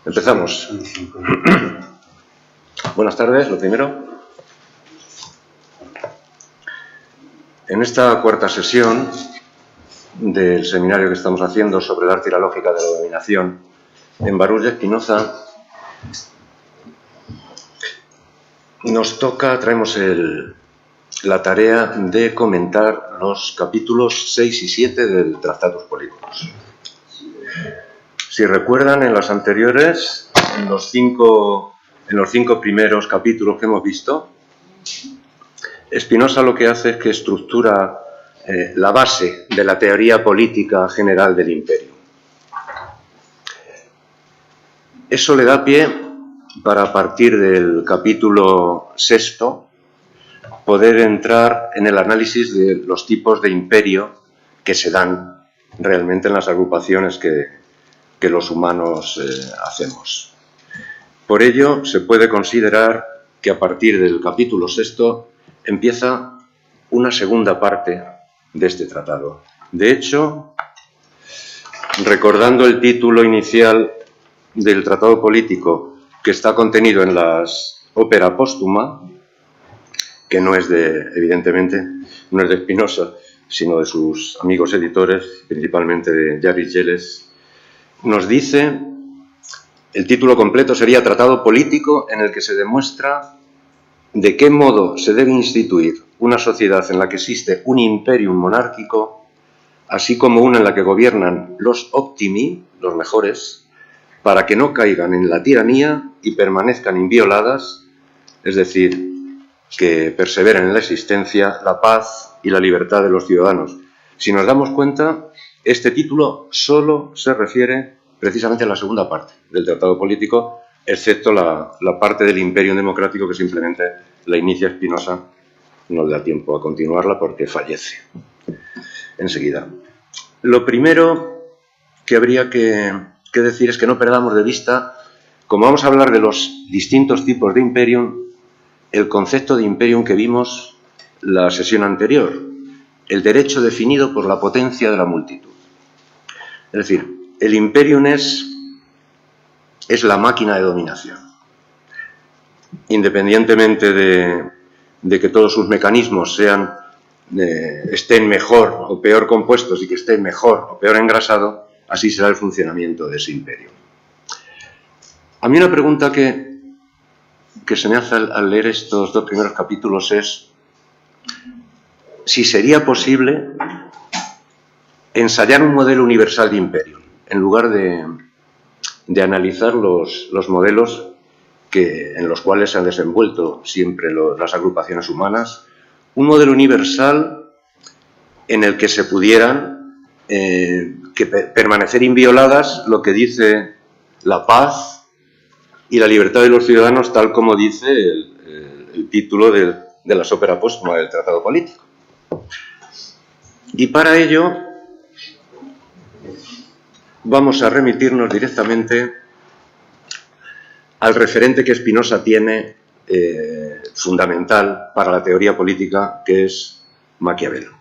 Empezamos. Buenas tardes, lo primero. En esta cuarta sesión del seminario que estamos haciendo sobre el arte y la lógica de la dominación en Baruch de Spinoza, traemos la tarea de comentar los capítulos 6 y 7 del Tractatus Politicus. Si recuerdan, en las anteriores, en los cinco primeros capítulos que hemos visto, Spinoza lo que hace es que estructura la base de la teoría política general del imperio. Eso le da pie para, a partir del capítulo 6, poder entrar en el análisis de los tipos de imperio que se dan realmente en las agrupaciones que los humanos hacemos. Por ello, se puede considerar que a partir del capítulo 6 empieza una segunda parte de este tratado. De hecho, recordando el título inicial del tratado político que está contenido en las Opera Póstuma, que no es evidentemente, no es de Spinoza, sino de sus amigos editores, principalmente de Jarvis Jeles, nos dice, el título completo sería Tratado Político, en el que se demuestra de qué modo se debe instituir una sociedad en la que existe un imperium monárquico, así como una en la que gobiernan los optimi, los mejores, para que no caigan en la tiranía y permanezcan invioladas, es decir, que perseveren en la existencia, la paz y la libertad de los ciudadanos. Si nos damos cuenta, este título solo se refiere precisamente a la segunda parte del tratado político, excepto la parte del imperio democrático que simplemente la inicia Spinoza. No le da tiempo a continuarla porque fallece enseguida. Lo primero que habría que decir es que no perdamos de vista, como vamos a hablar de los distintos tipos de imperium, el concepto de imperium que vimos la sesión anterior, el derecho definido por la potencia de la multitud. Es decir, el imperium es la máquina de dominación. Independientemente de que todos sus mecanismos estén mejor o peor compuestos y que estén mejor o peor engrasados, así será el funcionamiento de ese imperio. A mí una pregunta que se me hace al leer estos dos primeros capítulos es si sería posible ensayar un modelo universal de imperio, en lugar de analizar los modelos en los cuales se han desenvuelto siempre las agrupaciones humanas, un modelo universal en el que se pudieran permanecer invioladas lo que dice la paz y la libertad de los ciudadanos, tal como dice el título de las Opera Póstuma del Tratado Político. Y para ello vamos a remitirnos directamente al referente que Spinoza tiene fundamental para la teoría política, que es Maquiavelo.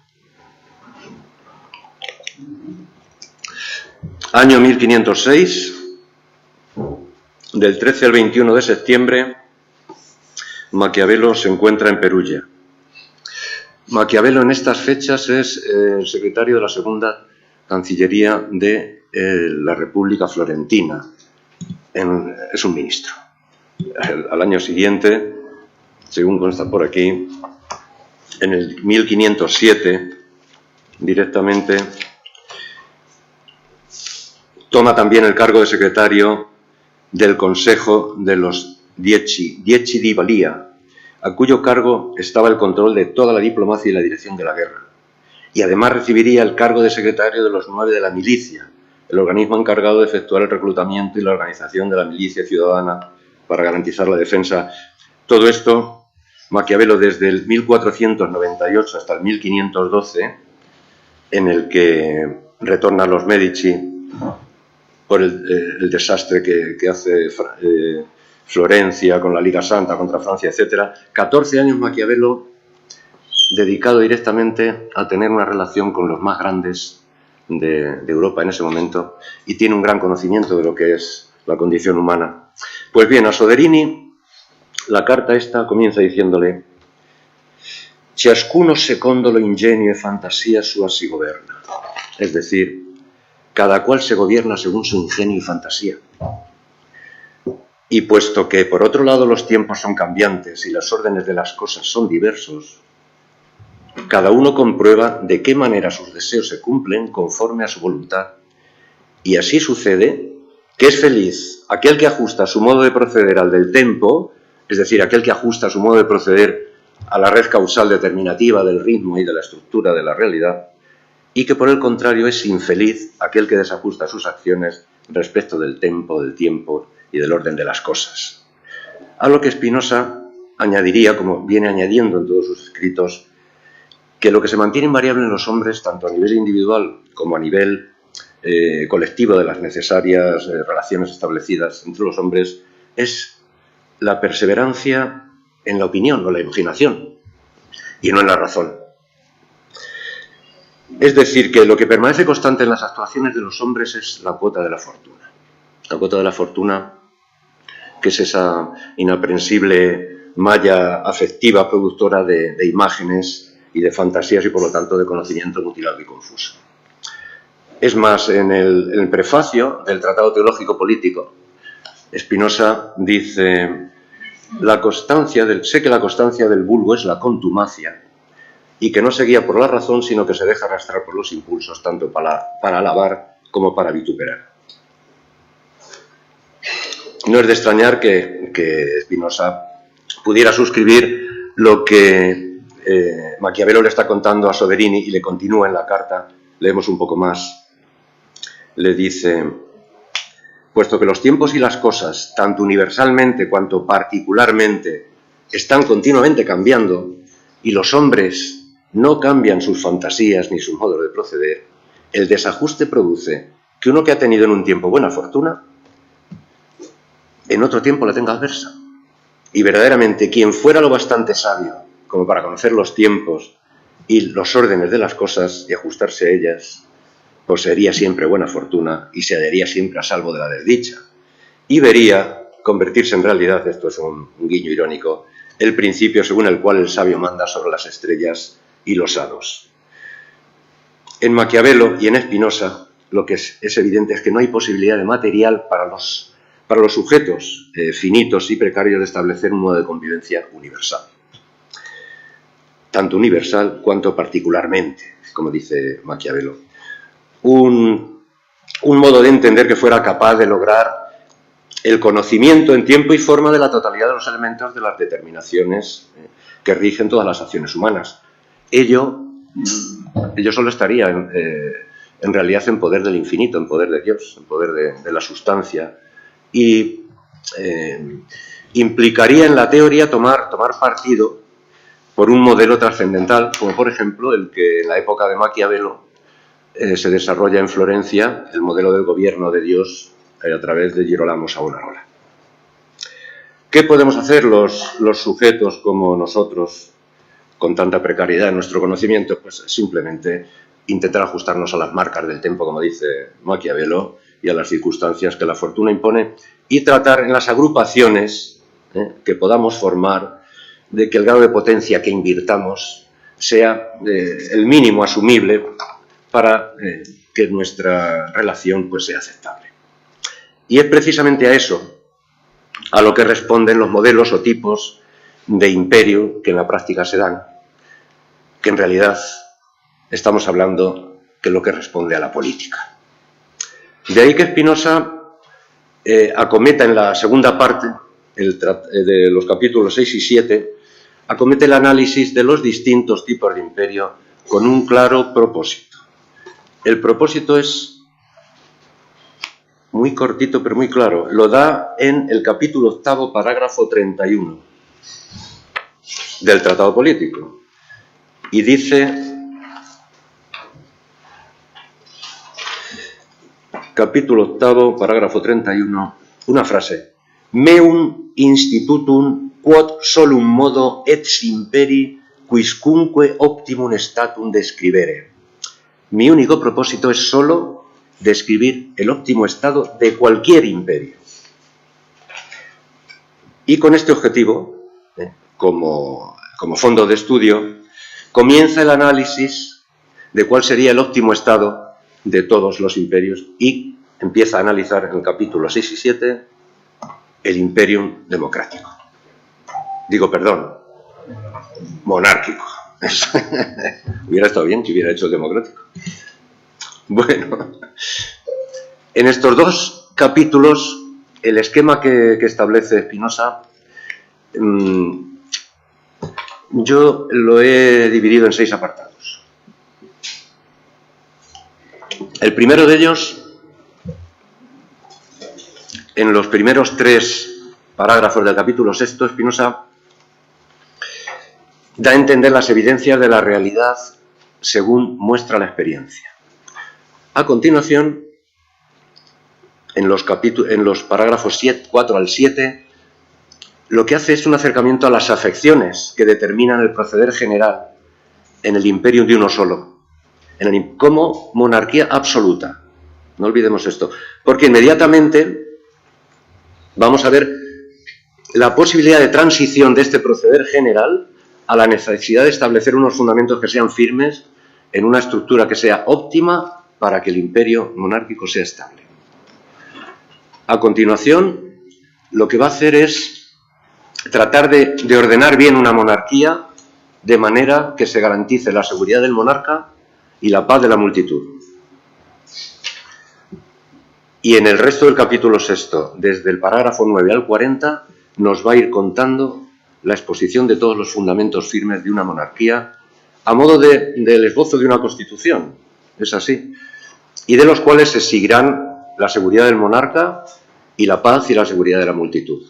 Año 1506, del 13 al 21 de septiembre, Maquiavelo se encuentra en Perugia. Maquiavelo en estas fechas es el secretario de la segunda Cancillería de la República Florentina. Es un ministro. Al año siguiente, según consta por aquí, en el 1507, directamente, toma también el cargo de secretario del Consejo de los Dieci di Balia, a cuyo cargo estaba el control de toda la diplomacia y la dirección de la guerra. Y además recibiría el cargo de secretario de los 9 de la milicia, el organismo encargado de efectuar el reclutamiento y la organización de la milicia ciudadana para garantizar la defensa. Todo esto, Maquiavelo desde el 1498 hasta el 1512, en el que retornan los Medici por el desastre que hace Florencia con la Liga Santa contra Francia, etc. 14 años Maquiavelo dedicado directamente a tener una relación con los más grandes de Europa en ese momento y tiene un gran conocimiento de lo que es la condición humana. Pues bien, a Soderini la carta esta comienza diciéndole: ciascuno secondo lo ingenio e fantasía sua si goberna. Es decir, cada cual se gobierna según su ingenio y fantasía. Y puesto que, por otro lado, los tiempos son cambiantes y los órdenes de las cosas son diversos, cada uno comprueba de qué manera sus deseos se cumplen conforme a su voluntad. Y así sucede que es feliz aquel que ajusta su modo de proceder al del tempo, es decir, aquel que ajusta su modo de proceder a la red causal determinativa del ritmo y de la estructura de la realidad, y que por el contrario es infeliz aquel que desajusta sus acciones respecto del tempo, del tiempo y del orden de las cosas. A lo que Spinoza añadiría, como viene añadiendo en todos sus escritos, que lo que se mantiene invariable en los hombres, tanto a nivel individual como a nivel colectivo de las necesarias relaciones establecidas entre los hombres, es la perseverancia en la opinión o la imaginación y no en la razón. Es decir, que lo que permanece constante en las actuaciones de los hombres es la cuota de la fortuna. La cuota de la fortuna, que es esa inaprensible malla afectiva productora de imágenes y de fantasías y, por lo tanto, de conocimiento mutilado y confuso. Es más, en el prefacio del Tratado Teológico Político, Spinoza dice: sé que la constancia del vulgo es la contumacia, y que no se guía por la razón, sino que se deja arrastrar por los impulsos, tanto para alabar como para vituperar. No es de extrañar que Spinoza pudiera suscribir lo que Maquiavelo le está contando a Soderini, y le continúa en la carta. Leemos un poco más. Le dice: puesto que los tiempos y las cosas, tanto universalmente cuanto particularmente, están continuamente cambiando, y los hombres no cambian sus fantasías ni sus modos de proceder, el desajuste produce que uno que ha tenido en un tiempo buena fortuna, en otro tiempo la tenga adversa. Y verdaderamente quien fuera lo bastante sabio como para conocer los tiempos y los órdenes de las cosas y ajustarse a ellas, poseería siempre buena fortuna y se hallaría siempre a salvo de la desdicha. Y vería convertirse en realidad, esto es un guiño irónico, el principio según el cual el sabio manda sobre las estrellas y los hados. En Maquiavelo y en Spinoza lo que es evidente es que no hay posibilidad de material para los sujetos finitos y precarios de establecer un modo de convivencia universal. Tanto universal cuanto particularmente, como dice Maquiavelo. Un modo de entender que fuera capaz de lograr el conocimiento en tiempo y forma de la totalidad de los elementos de las determinaciones que rigen todas las acciones humanas. Ello solo estaría en realidad en poder del infinito, en poder de Dios, en poder de la sustancia, y implicaría en la teoría tomar partido por un modelo trascendental, como por ejemplo el que en la época de Maquiavelo se desarrolla en Florencia, el modelo del gobierno de Dios a través de Girolamo Savonarola. ¿Qué podemos hacer los sujetos como nosotros, con tanta precariedad en nuestro conocimiento? Pues simplemente intentar ajustarnos a las marcas del tiempo, como dice Maquiavelo, y a las circunstancias que la fortuna impone, y tratar en las agrupaciones que podamos formar de que el grado de potencia que invirtamos sea el mínimo asumible para que nuestra relación pues sea aceptable. Y es precisamente a eso a lo que responden los modelos o tipos de imperio que en la práctica se dan, que en realidad estamos hablando que es lo que responde a la política. De ahí que Spinoza acometa en la segunda parte de los capítulos 6 y 7, acomete el análisis de los distintos tipos de imperio con un claro propósito. El propósito es muy cortito pero muy claro. Lo da en el capítulo 8, parágrafo 31 del Tratado Político. Y dice, capítulo 8, parágrafo 31, una frase: meum institutum quod solum modo et imperi quiscunque optimum statum describere. Mi único propósito es solo describir el óptimo estado de cualquier imperio. Y con este objetivo, como fondo de estudio, comienza el análisis de cuál sería el óptimo estado de todos los imperios y empieza a analizar en el capítulo 6 y 7 el imperium democrático. Monárquico. Hubiera estado bien que hubiera hecho el democrático. Bueno, en estos dos capítulos, el esquema que establece Spinoza, yo lo he dividido en 6 apartados. El primero de ellos, en los primeros 3 parágrafos del capítulo 6, Spinoza da a entender las evidencias de la realidad según muestra la experiencia. A continuación, en los parágrafos 4 al 7, lo que hace es un acercamiento a las afecciones que determinan el proceder general en el imperio de uno solo, como monarquía absoluta. No olvidemos esto, porque inmediatamente vamos a ver la posibilidad de transición de este proceder general a la necesidad de establecer unos fundamentos que sean firmes en una estructura que sea óptima para que el imperio monárquico sea estable. A continuación, lo que va a hacer es tratar de ordenar bien una monarquía de manera que se garantice la seguridad del monarca y la paz de la multitud. Y en el resto del capítulo 6, desde el parágrafo 9 al 40, nos va a ir contando la exposición de todos los fundamentos firmes de una monarquía a modo del esbozo de una constitución, es así, y de los cuales se exigirán la seguridad del monarca y la paz y la seguridad de la multitud.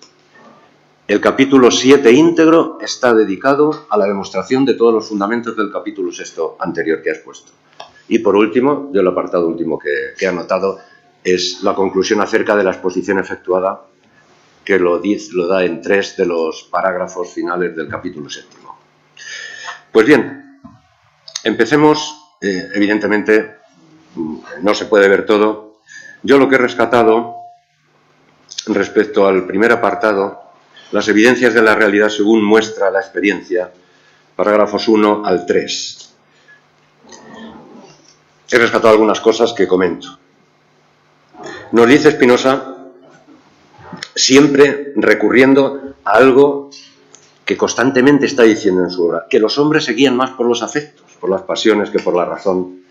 El capítulo 7 íntegro está dedicado a la demostración de todos los fundamentos del capítulo 6 anterior que he expuesto. Y por último, yo el apartado último que he anotado es la conclusión acerca de la exposición efectuada, que lo da en 3 de los parágrafos finales del capítulo 7. Pues bien, empecemos. Evidentemente, no se puede ver todo. Yo lo que he rescatado respecto al primer apartado, las evidencias de la realidad según muestra la experiencia, parágrafos 1 al 3. He rescatado algunas cosas que comento. Nos dice Spinoza, siempre recurriendo a algo que constantemente está diciendo en su obra, que los hombres se guían más por los afectos, por las pasiones que por la razón,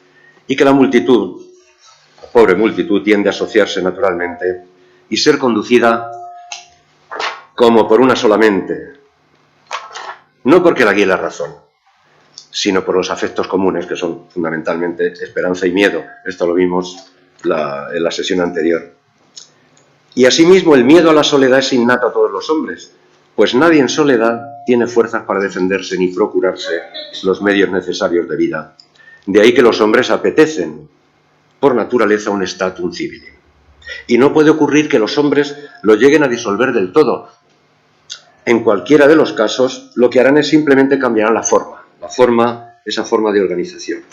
y que la multitud, la pobre multitud, tiende a asociarse naturalmente y ser conducida como por una sola mente, no porque la guíe la razón, sino por los afectos comunes, que son fundamentalmente esperanza y miedo. Esto lo vimos en la sesión anterior. Y asimismo el miedo a la soledad es innato a todos los hombres, pues nadie en soledad tiene fuerzas para defenderse ni procurarse los medios necesarios de vida. De ahí que los hombres apetecen por naturaleza un statum civile. Y no puede ocurrir que los hombres lo lleguen a disolver del todo. En cualquiera de los casos, lo que harán es simplemente cambiar esa forma de organización.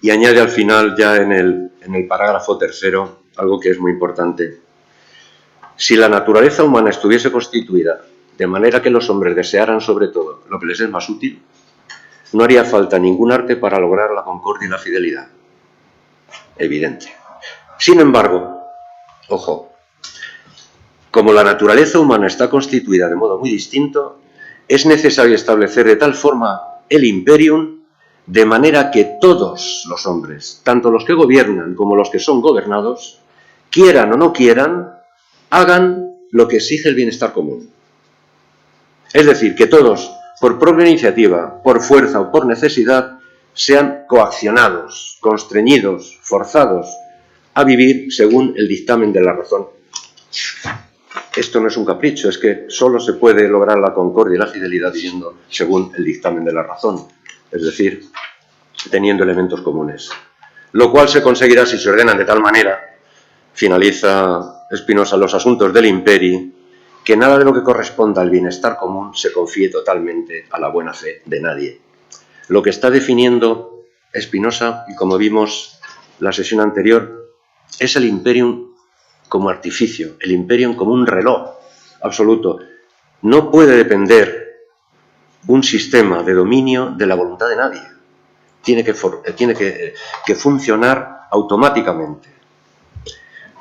Y añade al final, ya en el parágrafo 3, algo que es muy importante. Si la naturaleza humana estuviese constituida de manera que los hombres desearan sobre todo lo que les es más útil, no haría falta ningún arte para lograr la concordia y la fidelidad. Evidente. Sin embargo, ojo, como la naturaleza humana está constituida de modo muy distinto, es necesario establecer de tal forma el imperium de manera que todos los hombres, tanto los que gobiernan como los que son gobernados, quieran o no quieran, hagan lo que exige el bienestar común. Es decir, que todos, por propia iniciativa, por fuerza o por necesidad, sean coaccionados, constreñidos, forzados a vivir según el dictamen de la razón. Esto no es un capricho, es que solo se puede lograr la concordia y la fidelidad viviendo según el dictamen de la razón, es decir, teniendo elementos comunes. Lo cual se conseguirá si se ordenan de tal manera, finaliza Spinoza, los asuntos del imperi, que nada de lo que corresponda al bienestar común se confíe totalmente a la buena fe de nadie. Lo que está definiendo Spinoza, y como vimos la sesión anterior, es el imperium como artificio, el imperium como un reloj absoluto. No puede depender un sistema de dominio de la voluntad de nadie. Tiene que funcionar automáticamente.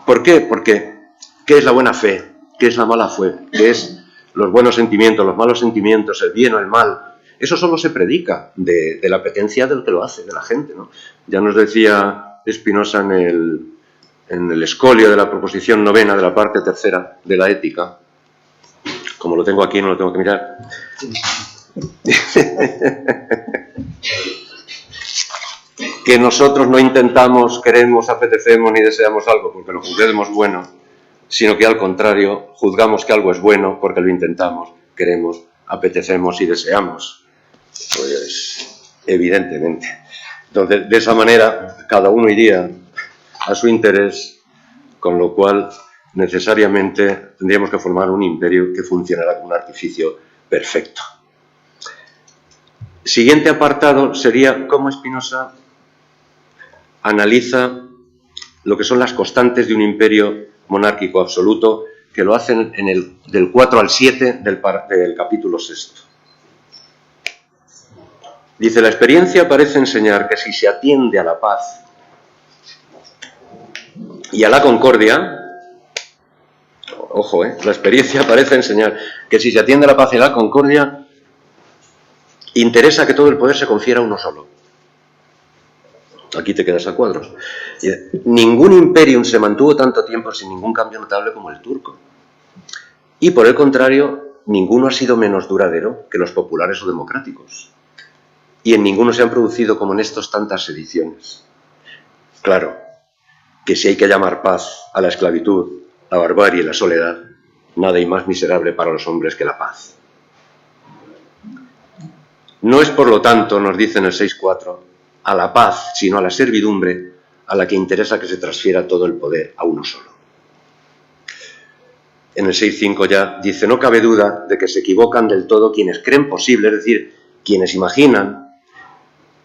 ¿Por qué? Porque ¿qué es la buena fe? ¿Qué es la mala fe? ¿Qué es los buenos sentimientos, los malos sentimientos, el bien o el mal? Eso solo se predica de la apetencia del que lo hace, de la gente, ¿no? Ya nos decía Spinoza en el escolio de la proposición novena de la parte tercera de la ética, como lo tengo aquí, no lo tengo que mirar, que nosotros no intentamos, queremos, apetecemos ni deseamos algo porque lo juzguemos bueno, sino que al contrario, juzgamos que algo es bueno porque lo intentamos, queremos, apetecemos y deseamos. Pues evidentemente. Entonces, de esa manera, cada uno iría a su interés, con lo cual necesariamente tendríamos que formar un imperio que funcionara como un artificio perfecto. Siguiente apartado sería cómo Spinoza analiza lo que son las constantes de un imperio monárquico absoluto, que lo hacen del 4 al 7 del capítulo 6. Dice, la experiencia parece enseñar que si se atiende a la paz y a la concordia, ojo, la experiencia parece enseñar que si se atiende a la paz y a la concordia, interesa que todo el poder se confiera a uno solo. Aquí te quedas a cuadros. Ningún imperium se mantuvo tanto tiempo sin ningún cambio notable como el turco. Y por el contrario, ninguno ha sido menos duradero que los populares o democráticos. Y en ninguno se han producido como en estos tantas sediciones. Claro, que si hay que llamar paz a la esclavitud, la barbarie y la soledad, nada hay más miserable para los hombres que la paz. No es por lo tanto, nos dice en el 6.4, a la paz, sino a la servidumbre, a la que interesa que se transfiera todo el poder a uno solo. En el 6.5 ya dice, no cabe duda de que se equivocan del todo quienes creen posible, es decir, quienes imaginan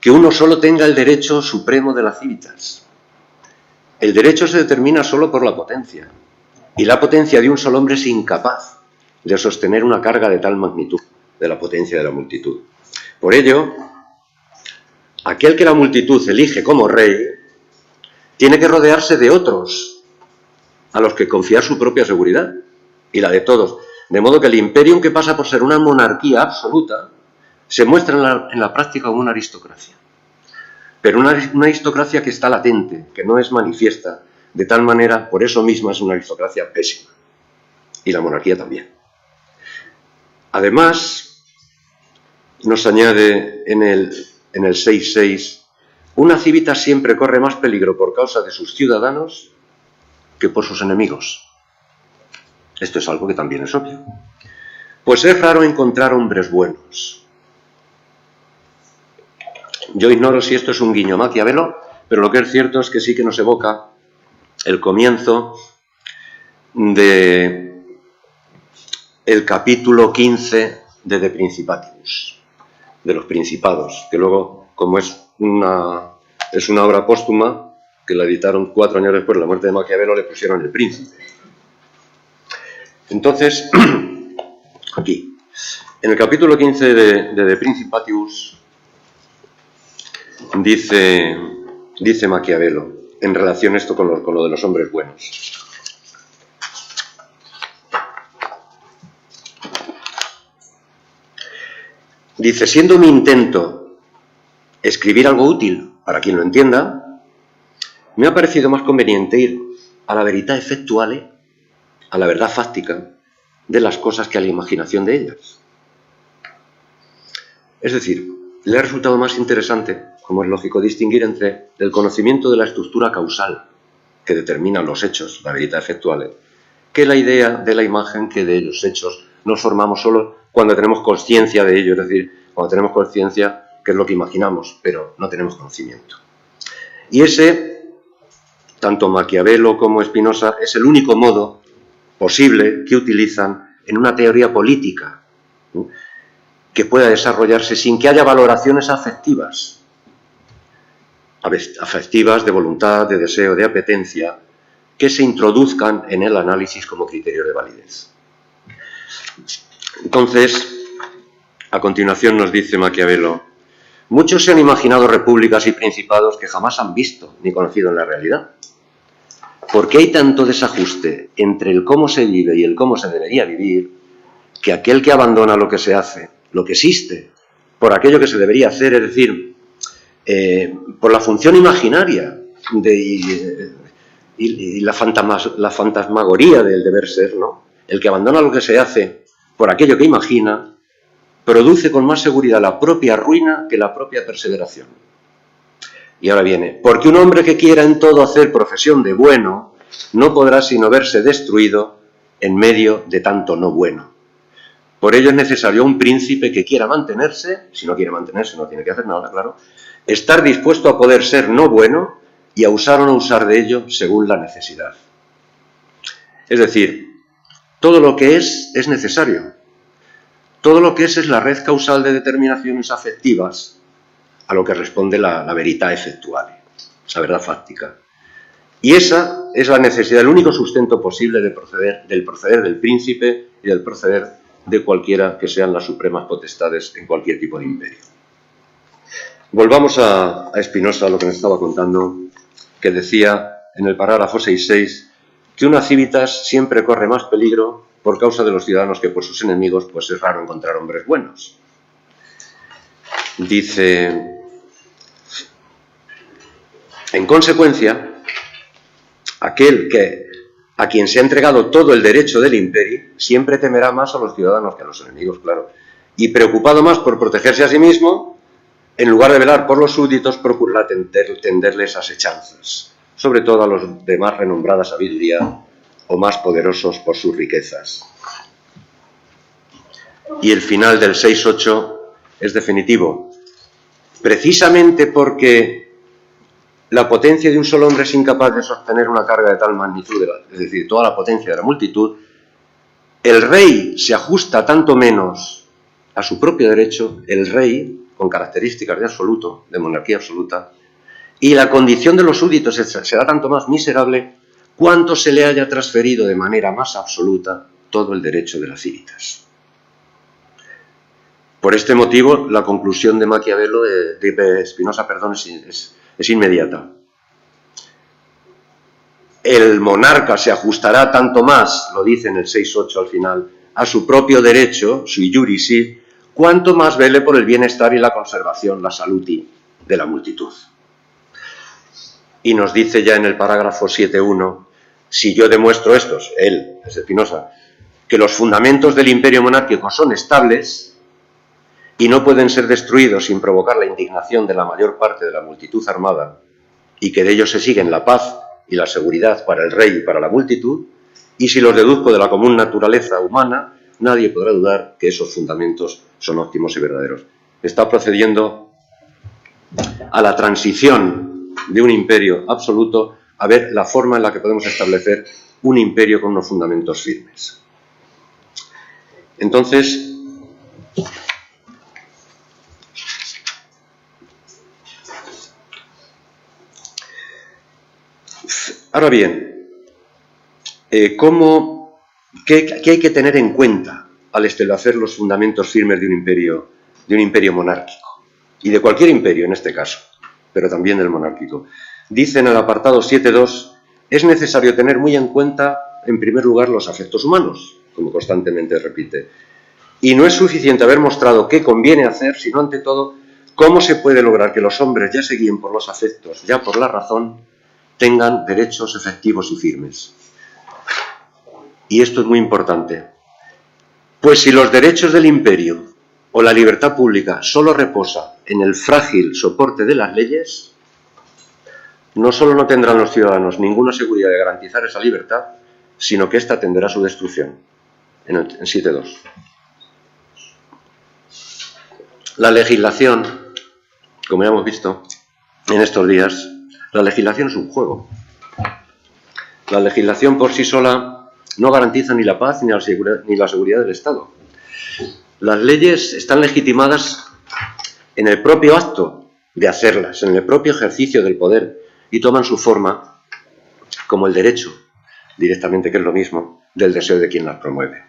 que uno solo tenga el derecho supremo de la civitas. El derecho se determina solo por la potencia, y la potencia de un solo hombre es incapaz de sostener una carga de tal magnitud de la potencia de la multitud. Por ello, aquel que la multitud elige como rey tiene que rodearse de otros a los que confiar su propia seguridad y la de todos. De modo que el imperium, que pasa por ser una monarquía absoluta, se muestra en la práctica como una aristocracia. Pero una aristocracia que está latente, que no es manifiesta, de tal manera, por eso misma es una aristocracia pésima. Y la monarquía también. Además, nos añade en el 6.6, una civitas siempre corre más peligro por causa de sus ciudadanos que por sus enemigos. Esto es algo que también es obvio. Pues es raro encontrar hombres buenos. Yo ignoro si esto es un guiño a Maquiavelo, pero lo que es cierto es que sí que nos evoca el comienzo de el capítulo 15 de De Principatibus, de los principados, que luego, como es una obra póstuma, que la editaron 4 años después de la muerte de Maquiavelo, le pusieron El Príncipe. Entonces, aquí, en el capítulo 15 de Principatibus, dice Maquiavelo, en relación a esto con lo de los hombres buenos. Dice, siendo mi intento escribir algo útil para quien lo entienda, me ha parecido más conveniente ir a la verità effettuale, a la verdad fáctica de las cosas que a la imaginación de ellas. Es decir, le ha resultado más interesante, como es lógico, distinguir entre el conocimiento de la estructura causal que determina los hechos, la verità effettuale, que la idea de la imagen que de los hechos nos formamos solo cuando tenemos conciencia de ello, es decir, cuando tenemos conciencia que es lo que imaginamos, pero no tenemos conocimiento. Y ese, tanto Maquiavelo como Spinoza, es el único modo posible que utilizan en una teoría política, ¿no?, que pueda desarrollarse sin que haya valoraciones afectivas. afectivas, de voluntad, de deseo, de apetencia, que se introduzcan en el análisis como criterio de validez. Entonces, a continuación nos dice Maquiavelo: muchos se han imaginado repúblicas y principados que jamás han visto ni conocido en la realidad. ¿Por qué hay tanto desajuste entre el cómo se vive y el cómo se debería vivir, que aquel que abandona lo que se hace, lo que existe, por aquello que se debería hacer, es decir, por la función imaginaria y la fantasmagoría del deber ser, ¿no? El que abandona lo que se hace por aquello que imagina, produce con más seguridad la propia ruina que la propia perseveración. Y ahora viene: porque un hombre que quiera en todo hacer profesión de bueno, no podrá sino verse destruido en medio de tanto no bueno. Por ello es necesario un príncipe que quiera mantenerse, si no quiere mantenerse no tiene que hacer nada, claro, estar dispuesto a poder ser no bueno y a usar o no usar de ello según la necesidad. Es decir, todo lo que es necesario. Todo lo que es la red causal de determinaciones afectivas a lo que responde la verità effettuale, la verdad fáctica. Y esa es la necesidad, el único sustento posible del proceder del príncipe y del proceder de cualquiera que sean las supremas potestades en cualquier tipo de imperio. Volvamos a Spinoza, lo que nos estaba contando, que decía en el parágrafo 6.6 que una civitas siempre corre más peligro por causa de los ciudadanos que por sus enemigos, pues es raro encontrar hombres buenos. Dice: en consecuencia, aquel a quien se ha entregado todo el derecho del imperio siempre temerá más a los ciudadanos que a los enemigos, claro, y preocupado más por protegerse a sí mismo, en lugar de velar por los súbditos, procurará tenderles asechanzas, sobre todo a los de más renombrada sabiduría o más poderosos por sus riquezas. Y el final del 6.8 es definitivo. Precisamente porque la potencia de un solo hombre es incapaz de sostener una carga de tal magnitud, es decir, toda la potencia de la multitud, el rey se ajusta tanto menos a su propio derecho, el rey, con características de absoluto, de monarquía absoluta, y la condición de los súbditos será tanto más miserable cuanto se le haya transferido de manera más absoluta todo el derecho de las civitas. Por este motivo, la conclusión de Maquiavelo, de Spinoza, es inmediata. El monarca se ajustará tanto más, lo dice en el 6.8 al final, a su propio derecho, sui judici, cuanto más vele por el bienestar y la conservación, la saluti de la multitud. Y nos dice ya en el parágrafo 7.1, si yo demuestro estos, él, es Spinoza, que los fundamentos del imperio monárquico son estables y no pueden ser destruidos sin provocar la indignación de la mayor parte de la multitud armada, y que de ellos se siguen la paz y la seguridad para el rey y para la multitud, y si los deduzco de la común naturaleza humana, nadie podrá dudar que esos fundamentos son óptimos y verdaderos. Está procediendo a la transición de un imperio absoluto a ver la forma en la que podemos establecer un imperio con unos fundamentos firmes. Entonces, ahora bien, ¿qué hay que tener en cuenta al establecer los fundamentos firmes de un imperio monárquico? Y de cualquier imperio en este caso, pero también del monárquico. Dice en el apartado 7.2, es necesario tener muy en cuenta, en primer lugar, los afectos humanos, como constantemente repite. Y no es suficiente haber mostrado qué conviene hacer, sino ante todo, cómo se puede lograr que los hombres ya se guíen por los afectos, ya por la razón, tengan derechos efectivos y firmes. Y esto es muy importante. Pues si los derechos del imperio o la libertad pública solo reposa en el frágil soporte de las leyes, no solo no tendrán los ciudadanos ninguna seguridad de garantizar esa libertad, sino que ésta tenderá a su destrucción. En 7.2. La legislación, como ya hemos visto en estos días, la legislación es un juego. La legislación por sí sola no garantiza ni la paz ni la seguridad del Estado. Las leyes están legitimadas en el propio acto de hacerlas en el propio ejercicio del poder y toman su forma como el derecho, directamente, que es lo mismo, del deseo de quien las promueve.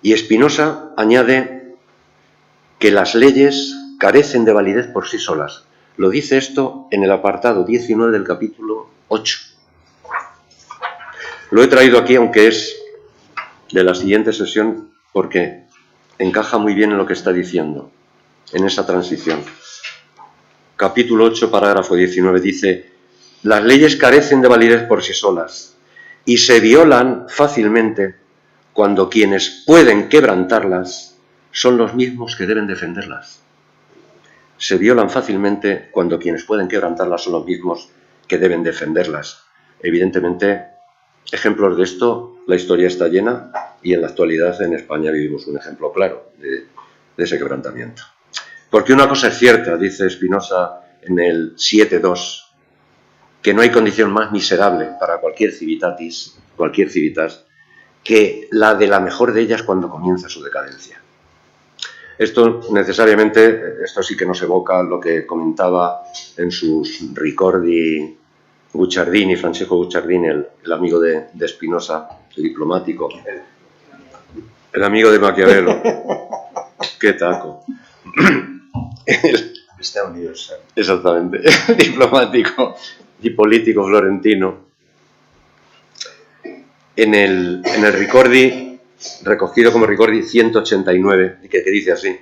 Y Spinoza añade que las leyes carecen de validez por sí solas. Lo dice esto en el apartado 19 del capítulo 8. Lo he traído aquí, aunque es de la siguiente sesión, porque encaja muy bien en lo que está diciendo, en esa transición. Capítulo 8, parágrafo 19, dice: las leyes carecen de validez por sí solas y se violan fácilmente cuando quienes pueden quebrantarlas son los mismos que deben defenderlas. Se violan fácilmente cuando quienes pueden quebrantarlas son los mismos que deben defenderlas. Evidentemente, ejemplos de esto, la historia está llena, y en la actualidad en España vivimos un ejemplo claro de ese quebrantamiento. Porque una cosa es cierta, dice Spinoza en el 7.2, que no hay condición más miserable para cualquier civitas, que la de la mejor de ellas cuando comienza su decadencia. Esto necesariamente, esto sí que nos evoca lo que comentaba en sus Ricordi Guicciardini, Francesco Guicciardini, el amigo de Spinoza, el diplomático, el amigo de Maquiavelo. ¡Qué taco! Está universal. Exactamente, diplomático y político florentino. En el Ricordi, recogido como Ricordi 189, que dice así: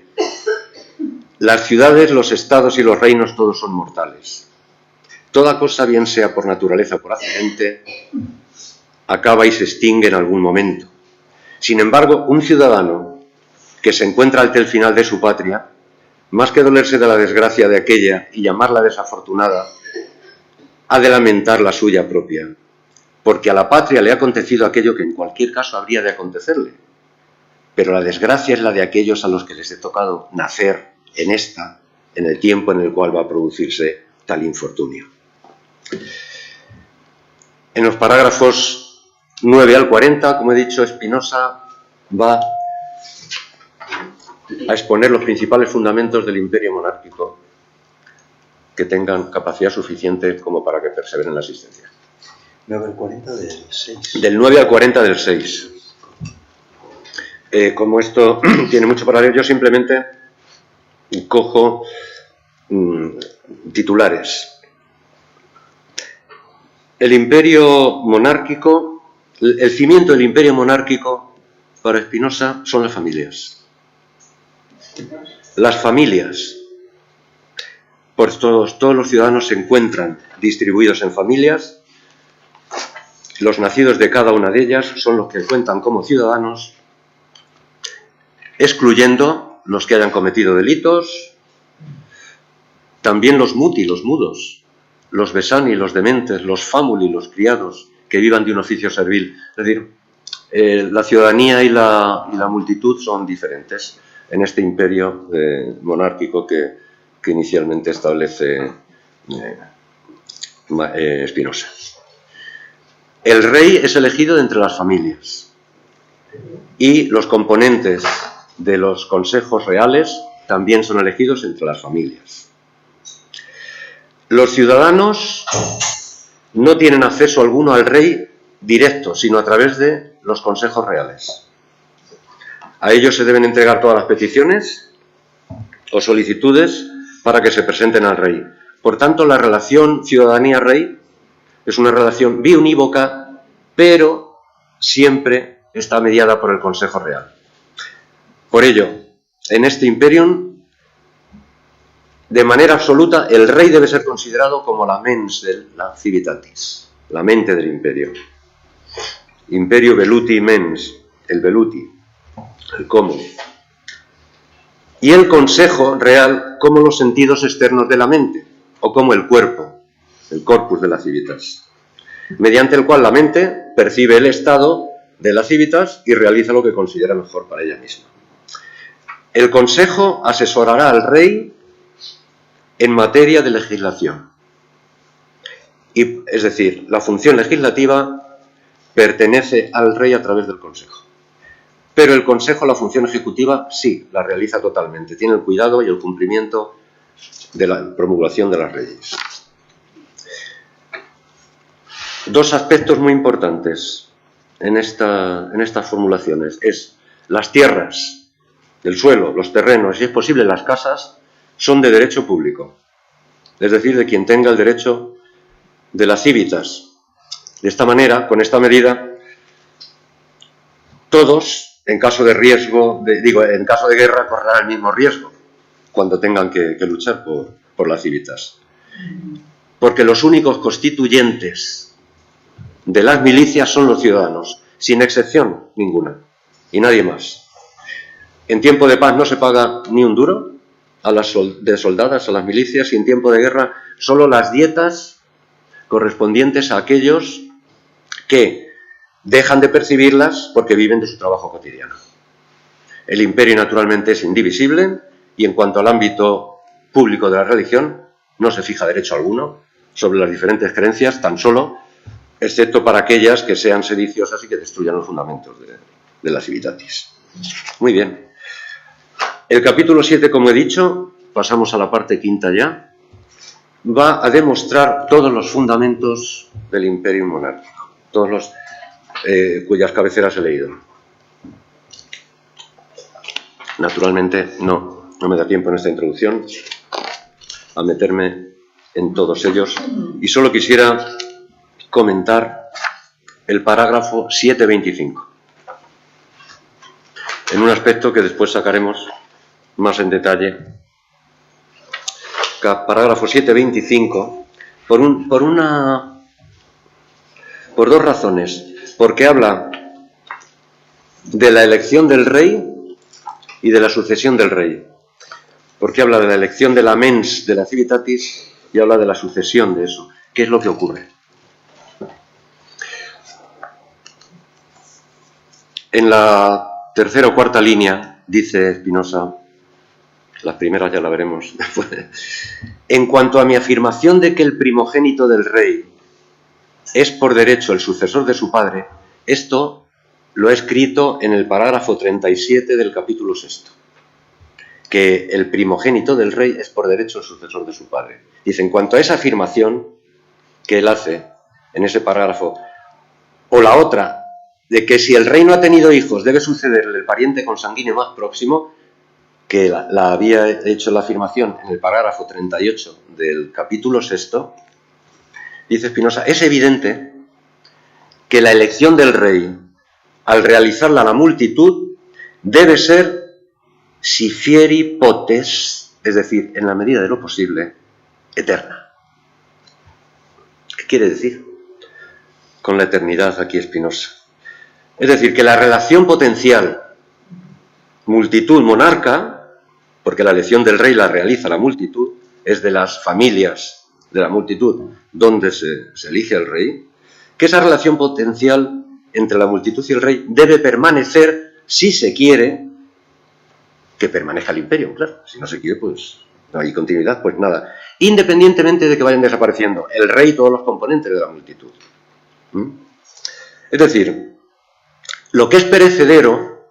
las ciudades, los estados y los reinos todos son mortales. Toda cosa, bien sea por naturaleza o por accidente, acaba y se extingue en algún momento. Sin embargo, un ciudadano que se encuentra ante el final de su patria, más que dolerse de la desgracia de aquella y llamarla desafortunada, ha de lamentar la suya propia, porque a la patria le ha acontecido aquello que en cualquier caso habría de acontecerle. Pero la desgracia es la de aquellos a los que les ha tocado nacer en el tiempo en el cual va a producirse tal infortunio. En los parágrafos 9 al 40, como he dicho, Spinoza va a exponer los principales fundamentos del imperio monárquico que tengan capacidad suficiente como para que perseveren la existencia. 9 al 40 del 6. Del 9 al 40 del 6. Como esto tiene mucho para leer, yo simplemente cojo titulares. El imperio monárquico, el cimiento del imperio monárquico para Spinoza son las familias. Las familias. Pues todos los ciudadanos se encuentran distribuidos en familias. Los nacidos de cada una de ellas son los que cuentan como ciudadanos, excluyendo los que hayan cometido delitos, también los muti, los mudos, los besani, los dementes, los famuli, los criados que vivan de un oficio servil. Es decir, la ciudadanía y la multitud son diferentes en este imperio monárquico que inicialmente establece Spinoza. El rey es elegido de entre las familias y los componentes de los consejos reales también son elegidos entre las familias. Los ciudadanos no tienen acceso alguno al rey directo, sino a través de los consejos reales. A ellos se deben entregar todas las peticiones o solicitudes para que se presenten al rey. Por tanto, la relación ciudadanía-rey es una relación biunívoca, pero siempre está mediada por el Consejo Real. Por ello, en este imperium, de manera absoluta, el rey debe ser considerado como la mens de la civitatis, la mente del imperio. Imperio veluti mens, el veluti, el cómo. Y el Consejo Real como los sentidos externos de la mente, o como el cuerpo, el corpus de la civitas, mediante el cual la mente percibe el estado de la civitas y realiza lo que considera mejor para ella misma. El Consejo asesorará al rey en materia de legislación. Es decir, la función legislativa pertenece al rey a través del Consejo. Pero el Consejo, la función ejecutiva, sí, la realiza totalmente. Tiene el cuidado y el cumplimiento de la promulgación de las leyes. Dos aspectos muy importantes en estas formulaciones es las tierras, el suelo, los terrenos y, si es posible, las casas, son de derecho público, es decir, de quien tenga el derecho de las civitas. De esta manera, con esta medida, todos, en caso de riesgo, en caso de guerra, correrán el mismo riesgo cuando tengan que luchar por las civitas. Porque los únicos constituyentes de las milicias son los ciudadanos, sin excepción ninguna, y nadie más. En tiempo de paz no se paga ni un duro a las soldadas, a las milicias, y en tiempo de guerra solo las dietas correspondientes a aquellos que dejan de percibirlas porque viven de su trabajo cotidiano. El imperio, naturalmente, es indivisible y, en cuanto al ámbito público de la religión, no se fija derecho alguno sobre las diferentes creencias, tan solo, excepto para aquellas que sean sediciosas y que destruyan los fundamentos de la civitatis. Muy bien. El capítulo 7, como he dicho, pasamos a la parte quinta ya, va a demostrar todos los fundamentos del imperio monárquico, todos los cuyas cabeceras he leído. Naturalmente no me da tiempo en esta introducción a meterme en todos ellos, y solo quisiera comentar el parágrafo 725, en un aspecto que después sacaremos más en detalle. Parágrafo 725, por dos razones. Porque habla de la elección del rey y de la sucesión del rey. Porque habla de la elección de la mens de la civitatis y habla de la sucesión de eso. ¿Qué es lo que ocurre? En la tercera o cuarta línea, dice Spinoza, las primeras ya la veremos después, en cuanto a mi afirmación de que el primogénito del rey es por derecho el sucesor de su padre, esto lo he escrito en el parágrafo 37 del capítulo 6, que el primogénito del rey es por derecho el sucesor de su padre. Dice, en cuanto a esa afirmación que él hace en ese parágrafo, o la otra, de que si el rey no ha tenido hijos debe sucederle el pariente consanguíneo más próximo, que la había hecho la afirmación en el parágrafo 38 del capítulo 6, dice Spinoza, es evidente que la elección del rey, al realizarla la multitud, debe ser si fieri potes, es decir, en la medida de lo posible, eterna. ¿Qué quiere decir con la eternidad aquí Spinoza? Es decir, que la relación potencial multitud-monarca, porque la elección del rey la realiza la multitud, es de las familias de la multitud donde se elige al rey, que esa relación potencial entre la multitud y el rey debe permanecer, si se quiere, que permanezca el imperio, claro. Si no se quiere, pues no hay continuidad, pues nada. Independientemente de que vayan desapareciendo el rey y todos los componentes de la multitud. Es decir, lo que es perecedero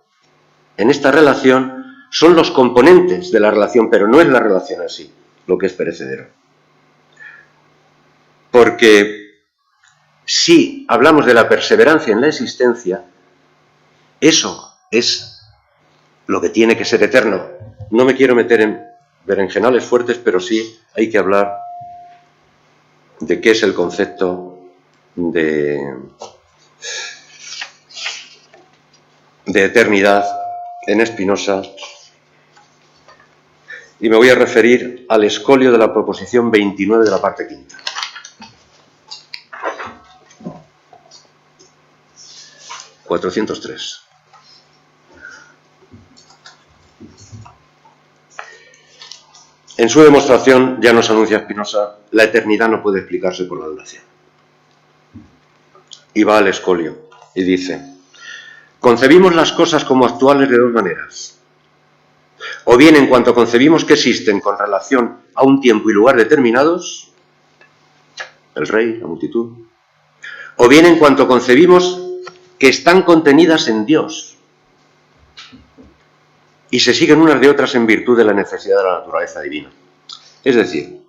en esta relación son los componentes de la relación, pero no es la relación en sí lo que es perecedero. Porque si hablamos de la perseverancia en la existencia, eso es lo que tiene que ser eterno. No me quiero meter en berenjenales fuertes, pero sí hay que hablar de qué es el concepto de eternidad en Spinoza, y me voy a referir al escolio de la proposición 29 de la parte quinta. ...403. En su demostración ya nos anuncia Spinoza, la eternidad no puede explicarse por la duración. Y va al escolio y dice, concebimos las cosas como actuales de dos maneras. O bien en cuanto concebimos que existen con relación a un tiempo y lugar determinados, el rey, la multitud, o bien en cuanto concebimos que están contenidas en Dios y se siguen unas de otras en virtud de la necesidad de la naturaleza divina. Es decir,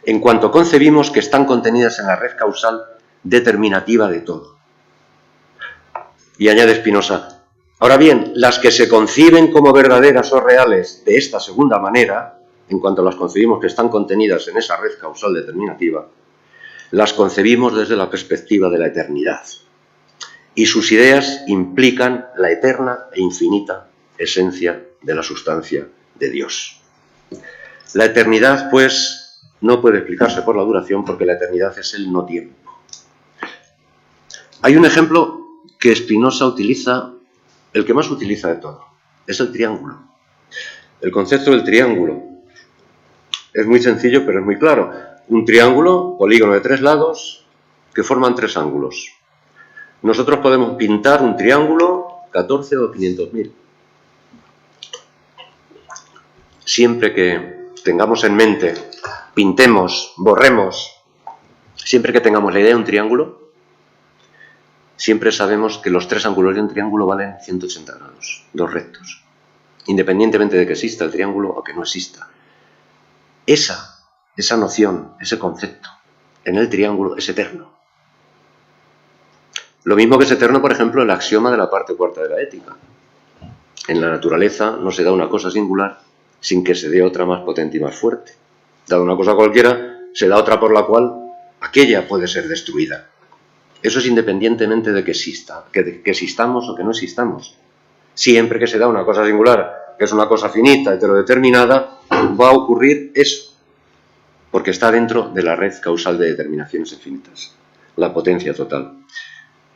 en cuanto concebimos que están contenidas en la red causal determinativa de todo. Y añade Spinoza, ahora bien, las que se conciben como verdaderas o reales de esta segunda manera, en cuanto las concebimos que están contenidas en esa red causal determinativa, las concebimos desde la perspectiva de la eternidad. Y sus ideas implican la eterna e infinita esencia de la sustancia de Dios. La eternidad, pues, no puede explicarse por la duración porque la eternidad es el no tiempo. Hay un ejemplo que Spinoza utiliza, el que más utiliza de todo, es el triángulo. El concepto del triángulo es muy sencillo, pero es muy claro. Un triángulo, polígono de 3 lados, que forman 3 ángulos. Nosotros podemos pintar un triángulo 14 o 500.000. Siempre que tengamos en mente, pintemos, borremos, siempre que tengamos la idea de un triángulo, siempre sabemos que los 3 ángulos de un triángulo valen 180 grados, 2 rectos, independientemente de que exista el triángulo o que no exista. Esa noción, ese concepto, en el triángulo es eterno. Lo mismo que es eterno, por ejemplo, el axioma de la parte cuarta de la ética. En la naturaleza no se da una cosa singular sin que se dé otra más potente y más fuerte. Dada una cosa cualquiera, se da otra por la cual aquella puede ser destruida. Eso es independientemente de que exista, que existamos o que no existamos. Siempre que se da una cosa singular, que es una cosa finita, heterodeterminada, va a ocurrir eso, porque está dentro de la red causal de determinaciones infinitas, la potencia total.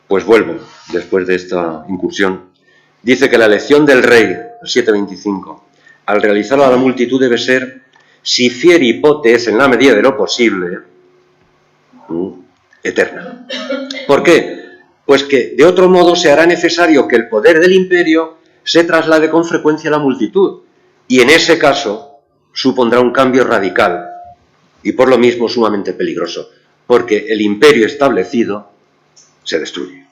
Pues vuelvo, después de esta incursión. Dice que la elección del rey, 725, al realizarla a la multitud debe ser, si fieri potes en la medida de lo posible, eterna. ¿Por qué? Pues que de otro modo se hará necesario que el poder del imperio se traslade con frecuencia a la multitud, y en ese caso supondrá un cambio radical y por lo mismo sumamente peligroso, porque el imperio establecido se destruye.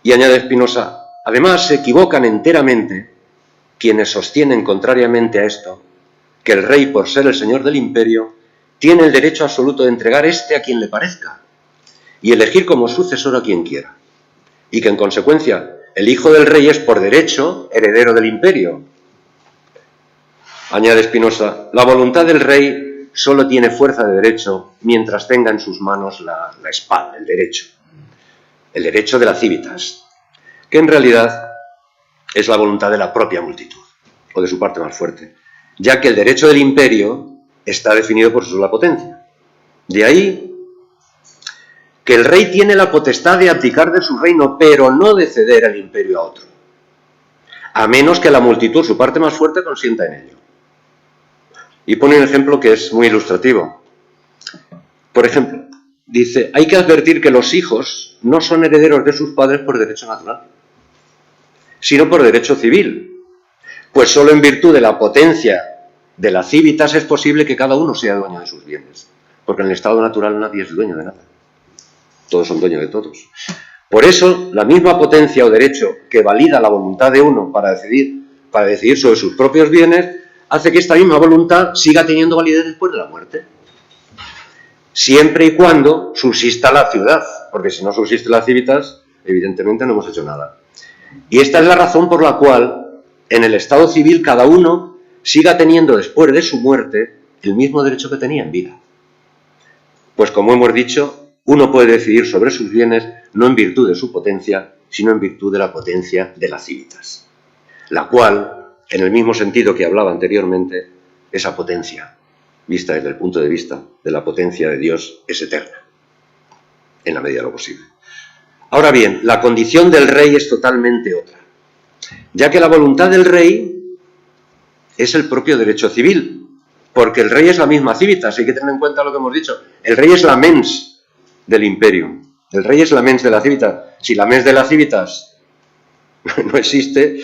Y añade Spinoza, además se equivocan enteramente quienes sostienen contrariamente a esto que el rey, por ser el señor del imperio, tiene el derecho absoluto de entregar este a quien le parezca y elegir como sucesor a quien quiera, y que en consecuencia el hijo del rey es por derecho heredero del imperio. Añade Spinoza, la voluntad del rey solo tiene fuerza de derecho mientras tenga en sus manos la espada, el derecho de la civitas, que en realidad es la voluntad de la propia multitud, o de su parte más fuerte, ya que el derecho del imperio está definido por su sola potencia. De ahí que el rey tiene la potestad de abdicar de su reino, pero no de ceder el imperio a otro, a menos que la multitud, su parte más fuerte, consienta en ello. Y pone un ejemplo que es muy ilustrativo. Por ejemplo, dice, hay que advertir que los hijos no son herederos de sus padres por derecho natural, sino por derecho civil, pues solo en virtud de la potencia de la civitas es posible que cada uno sea dueño de sus bienes, porque en el estado natural nadie es dueño de nada, todos son dueños de todos. Por eso, la misma potencia o derecho que valida la voluntad de uno para decidir sobre sus propios bienes, hace que esta misma voluntad siga teniendo validez después de la muerte, siempre y cuando subsista la ciudad, porque si no subsiste la civitas, evidentemente no hemos hecho nada. Y esta es la razón por la cual en el estado civil cada uno siga teniendo después de su muerte el mismo derecho que tenía en vida. Pues como hemos dicho, uno puede decidir sobre sus bienes no en virtud de su potencia, sino en virtud de la potencia de las civitas, la cual, en el mismo sentido que hablaba anteriormente, esa potencia, vista desde el punto de vista de la potencia de Dios, es eterna, en la medida de lo posible. Ahora bien, la condición del rey es totalmente otra, ya que la voluntad del rey es el propio derecho civil, porque el rey es la misma civitas, hay que tener en cuenta lo que hemos dicho. El rey es la mens del imperio, el rey es la mens de la civitas. Si la mens de la civitas no existe,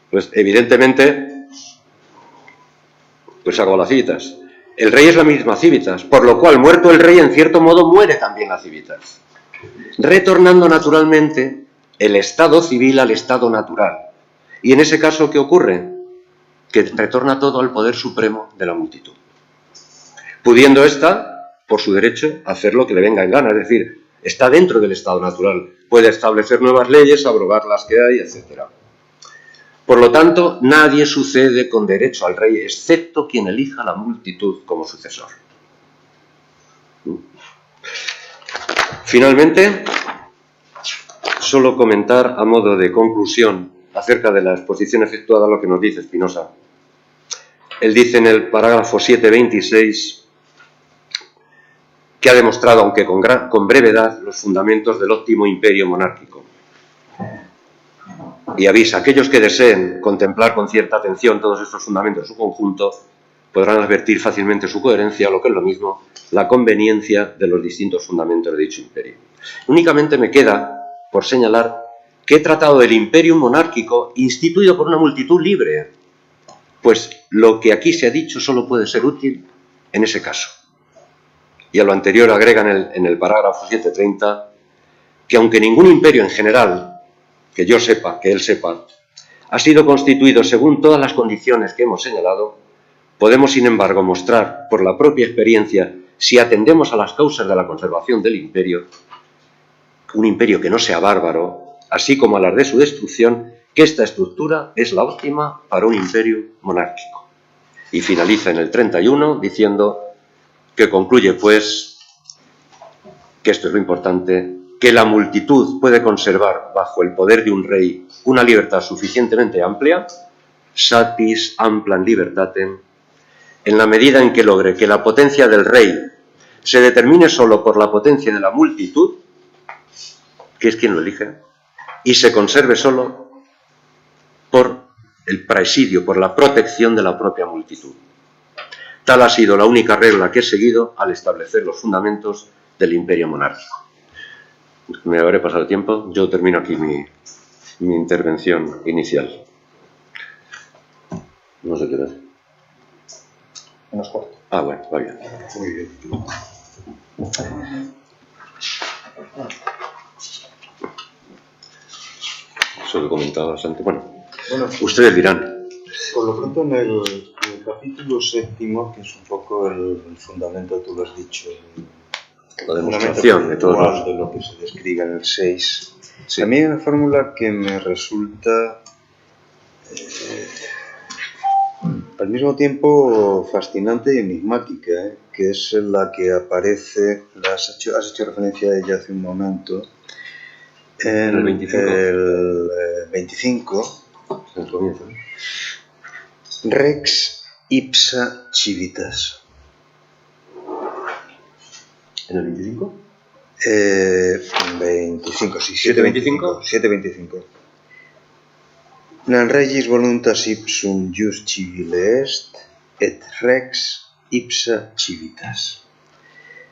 pues evidentemente pues se acabó la civitas. El rey es la misma civitas, por lo cual, muerto el rey, en cierto modo muere también la civitas, retornando naturalmente el estado civil al estado natural. Y en ese caso, ¿qué ocurre? que retorna todo al poder supremo de la multitud, pudiendo ésta, por su derecho, hacer lo que le venga en gana, es decir, está dentro del estado natural, puede establecer nuevas leyes, abrogar las que hay, etc. Por lo tanto, nadie sucede con derecho al rey, excepto quien elija la multitud como sucesor. Finalmente, solo comentar a modo de conclusión acerca de la exposición efectuada lo que nos dice Spinoza. Él dice en el parágrafo 726 que ha demostrado, aunque con brevedad, los fundamentos del óptimo imperio monárquico. Y avisa, aquellos que deseen contemplar con cierta atención todos estos fundamentos en su conjunto, podrán advertir fácilmente su coherencia, o lo que es lo mismo, la conveniencia de los distintos fundamentos de dicho imperio. Únicamente me queda por señalar que he tratado del imperio monárquico instituido por una multitud libre, pues lo que aquí se ha dicho solo puede ser útil en ese caso. Y a lo anterior agrega en el parágrafo 730 que aunque ningún imperio en general, que yo sepa, que él sepa, ha sido constituido según todas las condiciones que hemos señalado, podemos sin embargo mostrar por la propia experiencia, si atendemos a las causas de la conservación del imperio, un imperio que no sea bárbaro, así como a las de su destrucción, que esta estructura es la óptima para un imperio monárquico. Y finaliza en el 31 diciendo que concluye, pues, que esto es lo importante, que la multitud puede conservar bajo el poder de un rey una libertad suficientemente amplia, satis amplam libertatem, en la medida en que logre que la potencia del rey se determine solo por la potencia de la multitud, que es quien lo elige, y se conserve solo por el praesidio, por la protección de la propia multitud. Tal ha sido la única regla que he seguido al establecer los fundamentos del imperio monárquico. Me habré pasado el tiempo, yo termino aquí mi intervención inicial. No sé qué hora es. Unos cuartos. Ah, bueno, va bien. Muy bien. Eso que comentabas antes. Bueno, ustedes dirán. Por lo pronto en el capítulo 7, que es un poco el fundamento, tú lo has dicho, La demostración de todo de lo que se describe en el 6. Sí. A mí hay una fórmula que me resulta al mismo tiempo fascinante y enigmática, que es la que aparece, has hecho referencia a ella hace un momento, en el 25. El 25. El comienzo. Rex ipsa civitas. ¿En el 25? 25, sí. 725. 725. Non regis voluntas ipsum jus civile est, et rex ipsa civitas.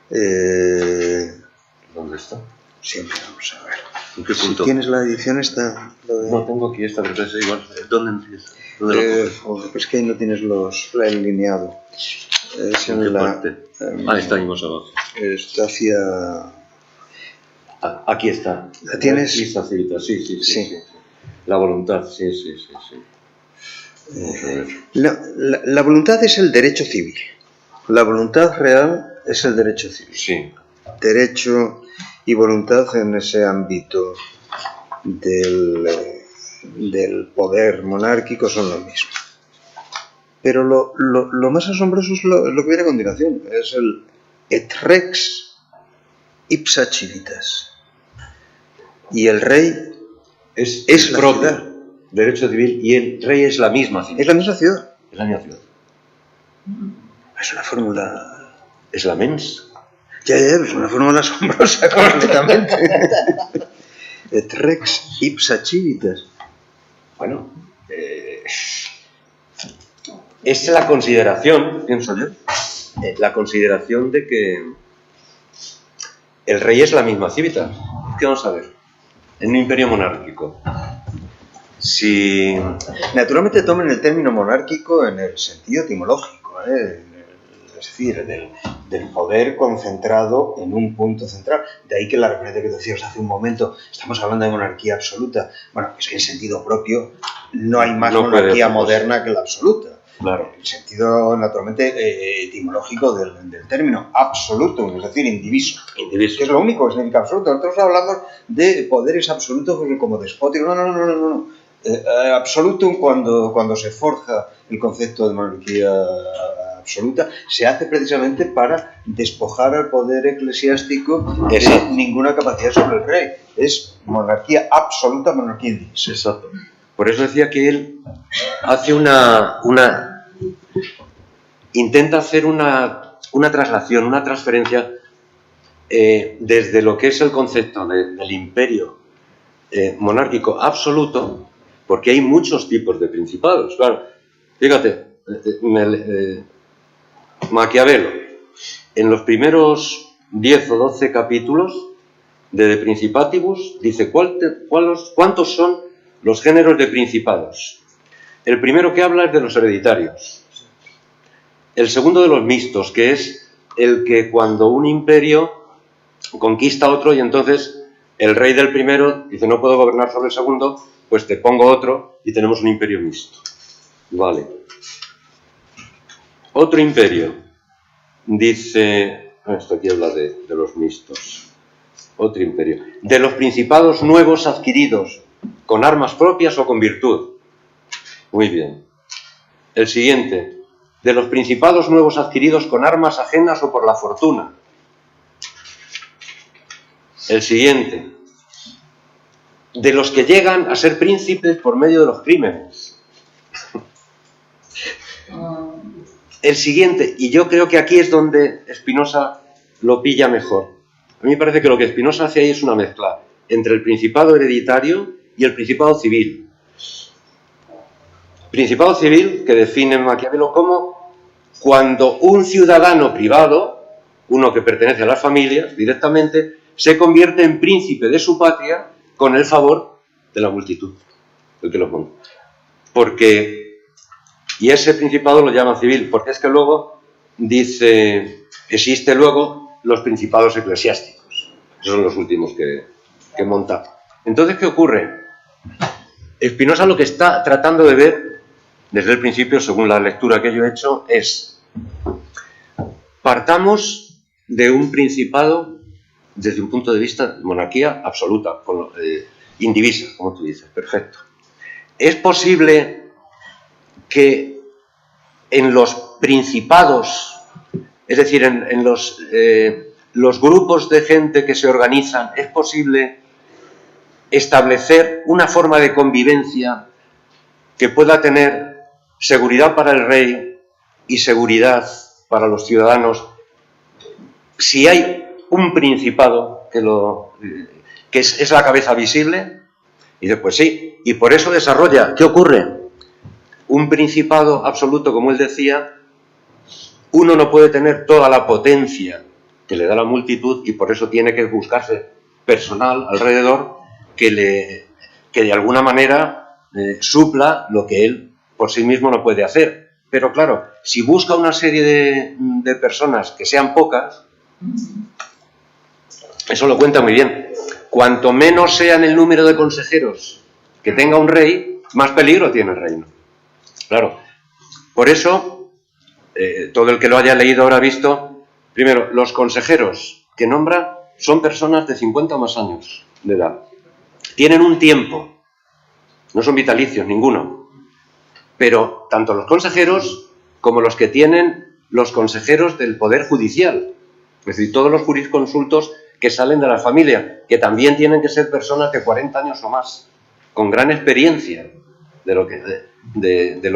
¿Dónde está? Siempre vamos a ver. ¿En qué punto? Si tienes la edición esta... No, tengo aquí esta, pero es igual. ¿Dónde empieza? ¿Dónde lo coges? Es que ahí no tienes el lineado. Es ¿En qué parte? Está ahí más abajo. Está hacia... Aquí está. ¿La tienes? Sí. La voluntad, sí. Vamos a ver. La voluntad es el derecho civil. La voluntad real es el derecho civil. Sí. Derecho y voluntad en ese ámbito del poder monárquico son lo mismo. Pero lo más asombroso es lo que viene a continuación. Es el et rex ipsa civitas. Y el rey es la propio ciudad. Derecho civil, y el rey es la misma ciudad. Es la misma ciudad. Es la misma ciudad. Es una fórmula... Es la mens. Ya, es una fórmula asombrosa completamente. Et rex ipsa civitas. Bueno, es la consideración, pienso yo, la consideración de que el rey es la misma civitas. ¿Qué vamos a ver? En un imperio monárquico. Si... Naturalmente tomen el término monárquico en el sentido etimológico, es decir, del poder concentrado en un punto central. De ahí que la referencia que decías hace un momento, estamos hablando de monarquía absoluta. Bueno, es que en sentido propio no hay más monarquía moderna que la absoluta. Claro. El sentido, naturalmente, etimológico del término absoluto, es decir, indiviso. Que es lo único que significa absoluto. Nosotros hablamos de poderes absolutos como despóticos. No. Absoluto, cuando se forja el concepto de monarquía absoluta, se hace precisamente para despojar al poder eclesiástico de ninguna capacidad sobre el rey. Es monarquía absoluta, monarquía indivisa. Exacto. Por eso decía que él hace intenta hacer una traslación, una transferencia desde lo que es el concepto del imperio monárquico absoluto, porque hay muchos tipos de principados. Claro, fíjate, Maquiavelo, en los primeros 10 o 12 capítulos de Principatibus, dice cuántos son los géneros de principados. El primero que habla es de los hereditarios. El segundo de los mixtos, que es el que cuando un imperio conquista a otro y entonces el rey del primero dice no puedo gobernar sobre el segundo, pues te pongo otro y tenemos un imperio mixto. Vale. Otro imperio. Dice... Esto aquí habla de los mixtos. Otro imperio. De los principados nuevos adquiridos, con armas propias o con virtud. Muy bien. El siguiente. De los principados nuevos adquiridos con armas ajenas o por la fortuna. El siguiente. De los que llegan a ser príncipes por medio de los crímenes. El siguiente, y yo creo que aquí es donde Spinoza lo pilla mejor. A mí me parece que lo que Spinoza hace ahí es una mezcla entre el principado hereditario y el principado civil. Principado civil que define Maquiavelo como cuando un ciudadano privado, uno que pertenece a las familias directamente, se convierte en príncipe de su patria con el favor de la multitud, el que lo ponga. Y ese principado lo llama civil, porque es que luego dice, existe luego los principados eclesiásticos. Esos son los últimos que monta. Entonces, ¿qué ocurre? Spinoza lo que está tratando de ver desde el principio, según la lectura que yo he hecho, es partamos de un principado desde un punto de vista de monarquía absoluta, indivisa, como tú dices, perfecto. Es posible que en los principados, es decir, en los grupos de gente que se organizan, es posible establecer una forma de convivencia que pueda tener seguridad para el rey y seguridad para los ciudadanos si hay un principado que es la cabeza visible. Y después sí, y por eso desarrolla. ¿Qué ocurre? Un principado absoluto, como él decía, uno no puede tener toda la potencia que le da la multitud y por eso tiene que buscarse personal alrededor que de alguna manera supla lo que él por sí mismo no puede hacer. Pero claro, si busca una serie de personas que sean pocas, eso lo cuenta muy bien. Cuanto menos sean el número de consejeros que tenga un rey, más peligro tiene el reino. Claro, por eso, todo el que lo haya leído habrá visto, primero, los consejeros que nombra son personas de 50 o más años de edad. Tienen un tiempo, no son vitalicios, ninguno. Pero tanto los consejeros como los que tienen los consejeros del Poder Judicial, es decir, todos los jurisconsultos que salen de la familia, que también tienen que ser personas de 40 años o más, con gran experiencia de lo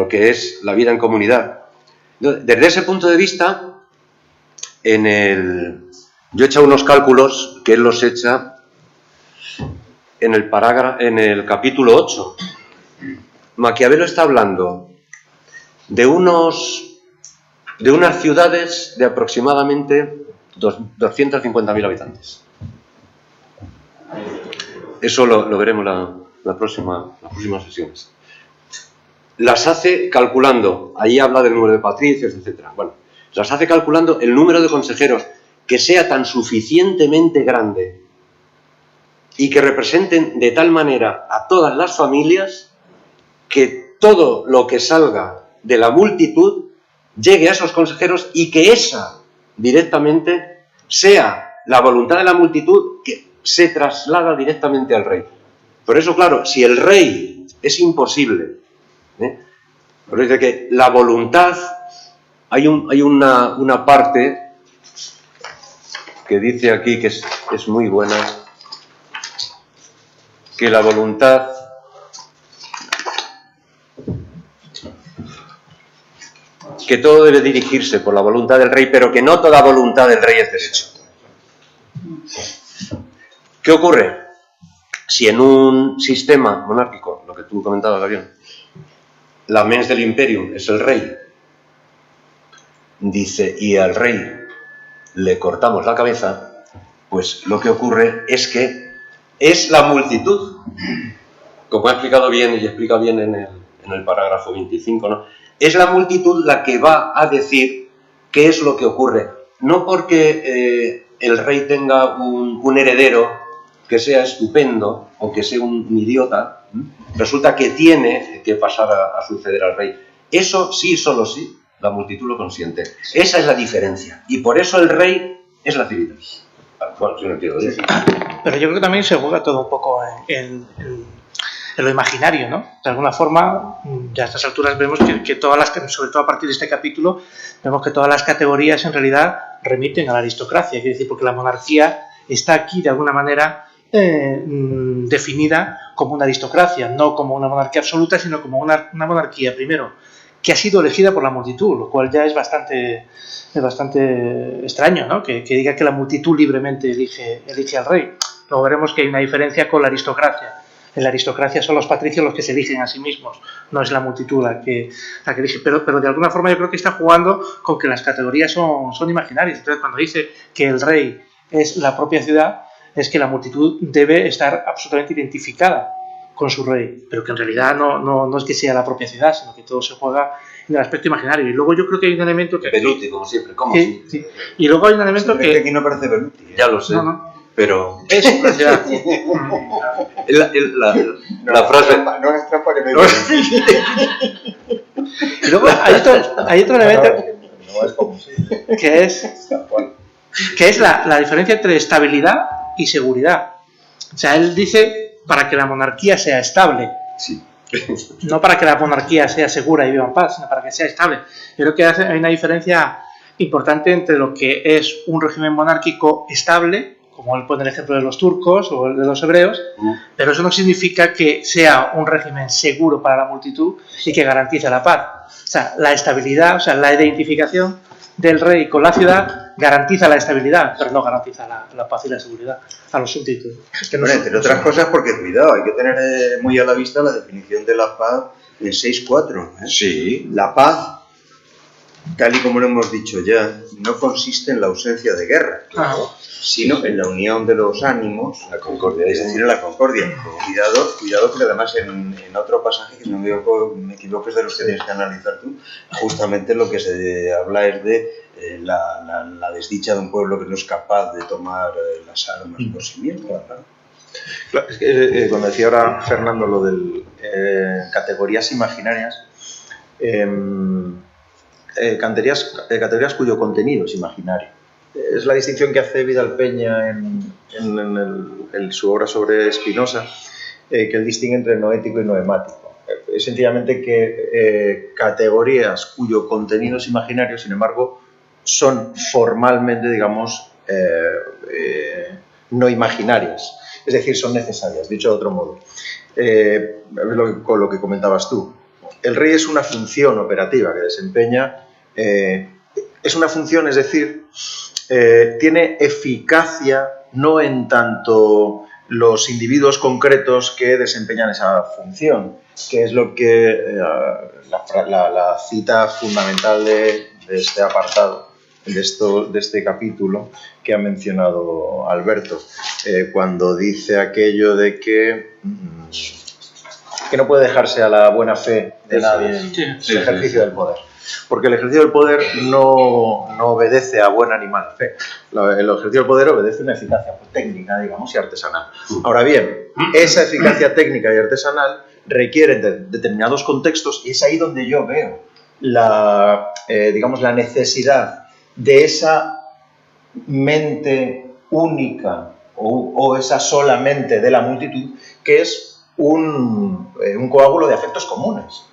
que es la vida en comunidad. Desde ese punto de vista, yo he echado unos cálculos que él los echa en el capítulo 8. Maquiavelo está hablando de unas ciudades de aproximadamente 250.000 habitantes. Eso lo veremos las próximas sesiones. Las hace calculando, ahí habla del número de patricios, etc. Bueno, las hace calculando el número de consejeros que sea tan suficientemente grande y que representen de tal manera a todas las familias que todo lo que salga de la multitud llegue a esos consejeros y que esa directamente sea la voluntad de la multitud que se traslada directamente al rey. Por eso, claro, si el rey es imposible, por eso dice que la voluntad, hay una parte que dice aquí que es muy buena, que la voluntad que todo debe dirigirse por la voluntad del rey, pero que no toda voluntad del rey es derecho. ¿Qué ocurre? Si en un sistema monárquico, lo que tú comentabas, Gabriel, la mens del imperium es el rey, dice, y al rey le cortamos la cabeza, pues lo que ocurre es que es la multitud, como ha explicado bien y explica bien en el parágrafo 25, ¿no? Es la multitud la que va a decir qué es lo que ocurre. No porque el rey tenga un heredero que sea estupendo o que sea un idiota, resulta que tiene que pasar a suceder al rey. Eso sí, solo sí, la multitud lo consiente. Esa es la diferencia. Y por eso el rey es la civilidad. Bueno, si no entiendo bien. Pero yo creo que también se juega todo un poco en lo imaginario, ¿no? De alguna forma, ya a estas alturas vemos que todas las, sobre todo a partir de este capítulo, vemos que todas las categorías en realidad remiten a la aristocracia, quiere decir, porque la monarquía está aquí de alguna manera definida como una aristocracia, no como una monarquía absoluta, sino como una monarquía, primero, que ha sido elegida por la multitud, lo cual ya es bastante extraño, ¿no? Que diga que la multitud libremente elige al rey. Luego veremos que hay una diferencia con la aristocracia. En la aristocracia son los patricios los que se eligen a sí mismos, no es la multitud la que elige. Pero de alguna forma yo creo que está jugando con que las categorías son imaginarias. Entonces, cuando dice que el rey es la propia ciudad, es que la multitud debe estar absolutamente identificada con su rey, pero que en realidad no es que sea la propia ciudad, sino que todo se juega en el aspecto imaginario. Y luego yo creo que hay un elemento que... Beluti, como siempre, ¿cómo? Sí. Y luego hay un elemento que... Aquí no parece Beluti. Ya lo sé. No. Pero es una ciudad. La frase. No es trampa que me Y luego hay otro elemento no es como si. que es la diferencia entre estabilidad y seguridad. O sea, él dice para que la monarquía sea estable. Sí. No para que la monarquía sea segura y viva en paz, sino para que sea estable. Yo creo que hay una diferencia importante entre lo que es un régimen monárquico estable, como él pone el ejemplo de los turcos o el de los hebreos, pero eso no significa que sea un régimen seguro para la multitud y que garantice la paz. O sea, la estabilidad, o sea, la identificación del rey con la ciudad garantiza la estabilidad, pero no garantiza la paz y la seguridad a los súbditos. Bueno, entre otras cosas porque, cuidado, hay que tener muy a la vista la definición de la paz en 6.4. Sí. La paz, tal y como lo hemos dicho ya, no consiste en la ausencia de guerra, sino en la unión de los ánimos, La concordia. es decir, en la concordia. Cuidado, porque además en otro pasaje, que no me equivoco, es de los que tienes que analizar tú, justamente lo que se habla es de la desdicha de un pueblo que no es capaz de tomar las armas por sí mismo. Claro, es que cuando decía ahora Fernando lo de categorías imaginarias, categorías cuyo contenido es imaginario. Es la distinción que hace Vidal Peña en su obra sobre Spinoza, que él distingue entre noético y noemático. Es sencillamente que categorías cuyo contenido es imaginario, sin embargo, son formalmente, digamos, no imaginarias. Es decir, son necesarias, dicho de otro modo. Con lo que comentabas tú. El rey es una función operativa que desempeña. Es una función, es decir, tiene eficacia no en tanto los individuos concretos que desempeñan esa función, que es lo que la cita fundamental de este apartado, de este capítulo que ha mencionado Alberto, cuando dice aquello de que no puede dejarse a la buena fe de nadie el ejercicio del poder. Porque el ejercicio del poder no obedece a buen animal fe. El ejercicio del poder obedece a una eficacia técnica, digamos, y artesanal. Ahora bien, esa eficacia técnica y artesanal requiere de determinados contextos, y es ahí donde yo veo digamos, la necesidad de esa mente única o esa sola mente de la multitud, que es un coágulo de afectos comunes.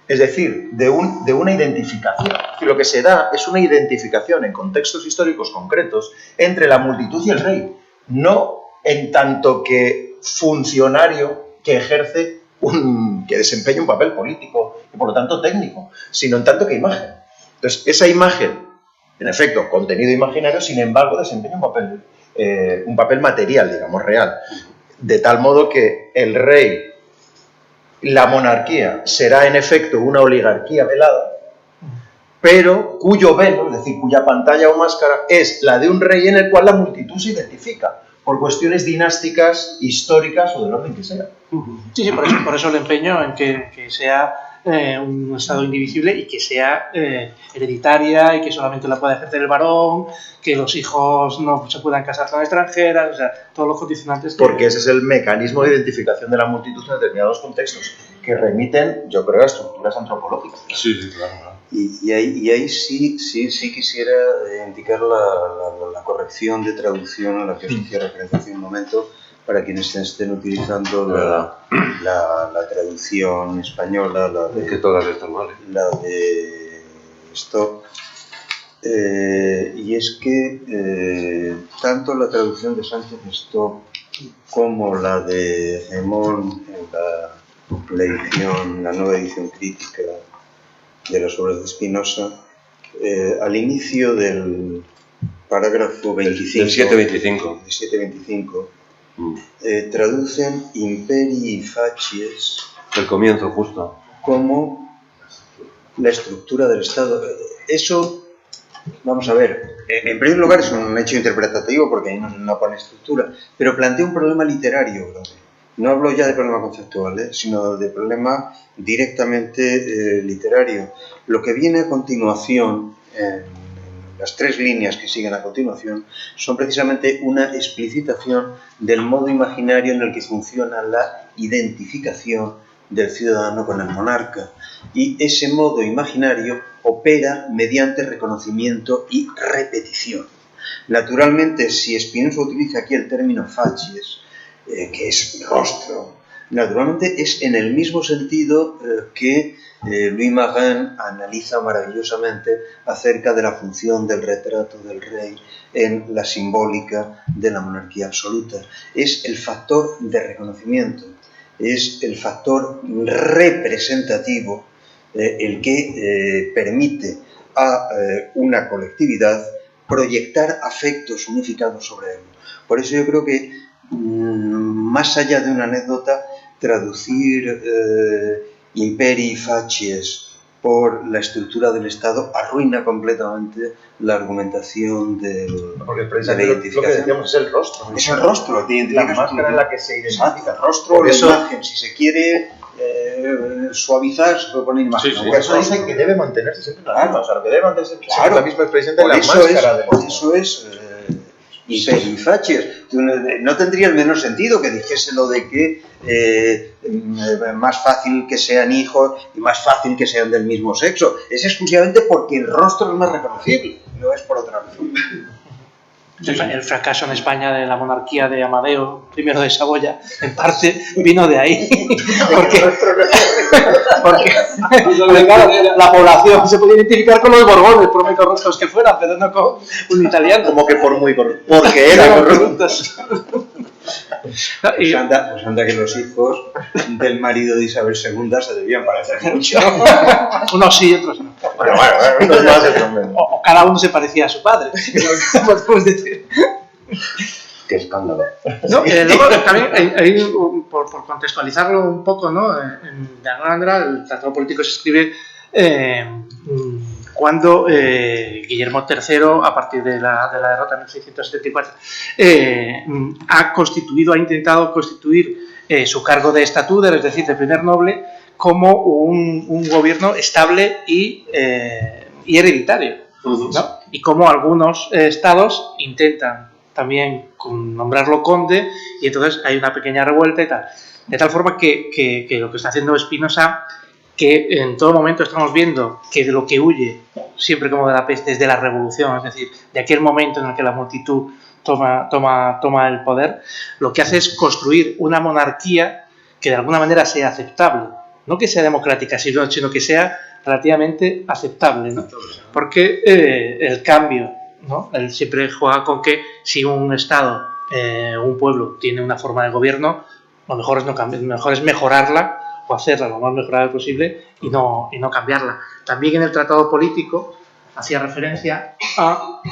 Es decir, de una identificación. Y lo que se da es una identificación en contextos históricos concretos entre la multitud y el rey. No en tanto que funcionario que ejerce que desempeña un papel político y por lo tanto técnico, sino en tanto que imagen. Entonces, esa imagen, en efecto, contenido imaginario, sin embargo, desempeña un papel material, digamos, real. De tal modo que el rey, la monarquía, será en efecto una oligarquía velada, pero cuyo velo, es decir, cuya pantalla o máscara, es la de un rey en el cual la multitud se identifica por cuestiones dinásticas, históricas o del orden que sea. Sí, por eso el empeño en que sea un estado indivisible y que sea hereditaria y que solamente la pueda ejercer el varón, que los hijos no se puedan casar con extranjeras, o sea, todos los condicionantes. Porque ese es el mecanismo de identificación de la multitud en determinados contextos, que remiten, yo creo, a estructuras antropológicas. Sí, claro. Y ahí sí quisiera indicar la corrección de traducción a la que os hacía referencia hace un momento, para quienes estén utilizando la traducción española, que todas están mal. La de Stock. Y es que tanto la traducción de Sánchez Stock como la de Gemón en la nueva edición crítica de las obras de Spinoza, al inicio del parágrafo 25, del 725, de 725 traducen imperii facies, el comienzo justo, como la estructura del Estado. Eso, vamos a ver, en primer lugar es un hecho interpretativo porque ahí no pone estructura, pero plantea un problema literario grave. No hablo ya de problema conceptual, sino de problema directamente literario. Lo que viene a continuación, las tres líneas que siguen a continuación, son precisamente una explicitación del modo imaginario en el que funciona la identificación del ciudadano con el monarca. Y ese modo imaginario opera mediante reconocimiento y repetición. Naturalmente, si Spinoza utiliza aquí el término facies, que es rostro, naturalmente es en el mismo sentido que Louis Marin analiza maravillosamente acerca de la función del retrato del rey en la simbólica de la monarquía absoluta. Es el factor de reconocimiento, es el factor representativo el que permite a una colectividad proyectar afectos unificados sobre él. Por eso yo creo que más allá de una anécdota, traducir imperii facies por la estructura del Estado arruina completamente la argumentación de la identificación. Lo que decíamos es el rostro. Es el rostro, la máscara en la que se identifica. El rostro o la imagen. Si se quiere suavizar, se puede poner imagen. Sí. Por eso dice que debe mantenerse siempre la misma. O sea, lo que debe mantenerse siempre la misma expresión de la máscara. Por eso es imperii facies. No tendría el menor sentido que dijese lo de que más fácil que sean hijos y más fácil que sean del mismo sexo. Es exclusivamente porque el rostro es más reconocible, no es por otra razón. El fracaso en España de la monarquía de Amadeo I de Saboya, en parte, vino de ahí. porque claro, la población se podía identificar con los Borbones, por muy corruptos que fueran, pero no con un italiano. Como que porque eran corruptos. Pues anda que los hijos del marido de Isabel II se debían parecer mucho. Unos sí y otros no. Bueno, o cada uno se parecía a su padre. Podemos decir. Qué escándalo. No, luego también, por contextualizarlo un poco, ¿no? De alguna manera, el tratado político se escribe cuando Guillermo III, a partir de la derrota en 1674, ha intentado constituir su cargo de estatúder, es decir, de primer noble, como un gobierno estable y hereditario, ¿no? Y como algunos estados intentan también nombrarlo conde, y entonces hay una pequeña revuelta y tal. De tal forma que lo que está haciendo Spinoza, que en todo momento estamos viendo que de lo que huye, siempre como de la peste, es de la revolución, es decir, de aquel momento en el que la multitud toma el poder, lo que hace es construir una monarquía que de alguna manera sea aceptable, no que sea democrática, sino que sea relativamente aceptable, ¿no? Porque el cambio, ¿no? Él siempre juega con que si un estado, un pueblo tiene una forma de gobierno, lo mejor es no cambiar, lo mejor es mejorarla o hacerla lo más mejorable posible y no cambiarla. También en el tratado político hacía referencia a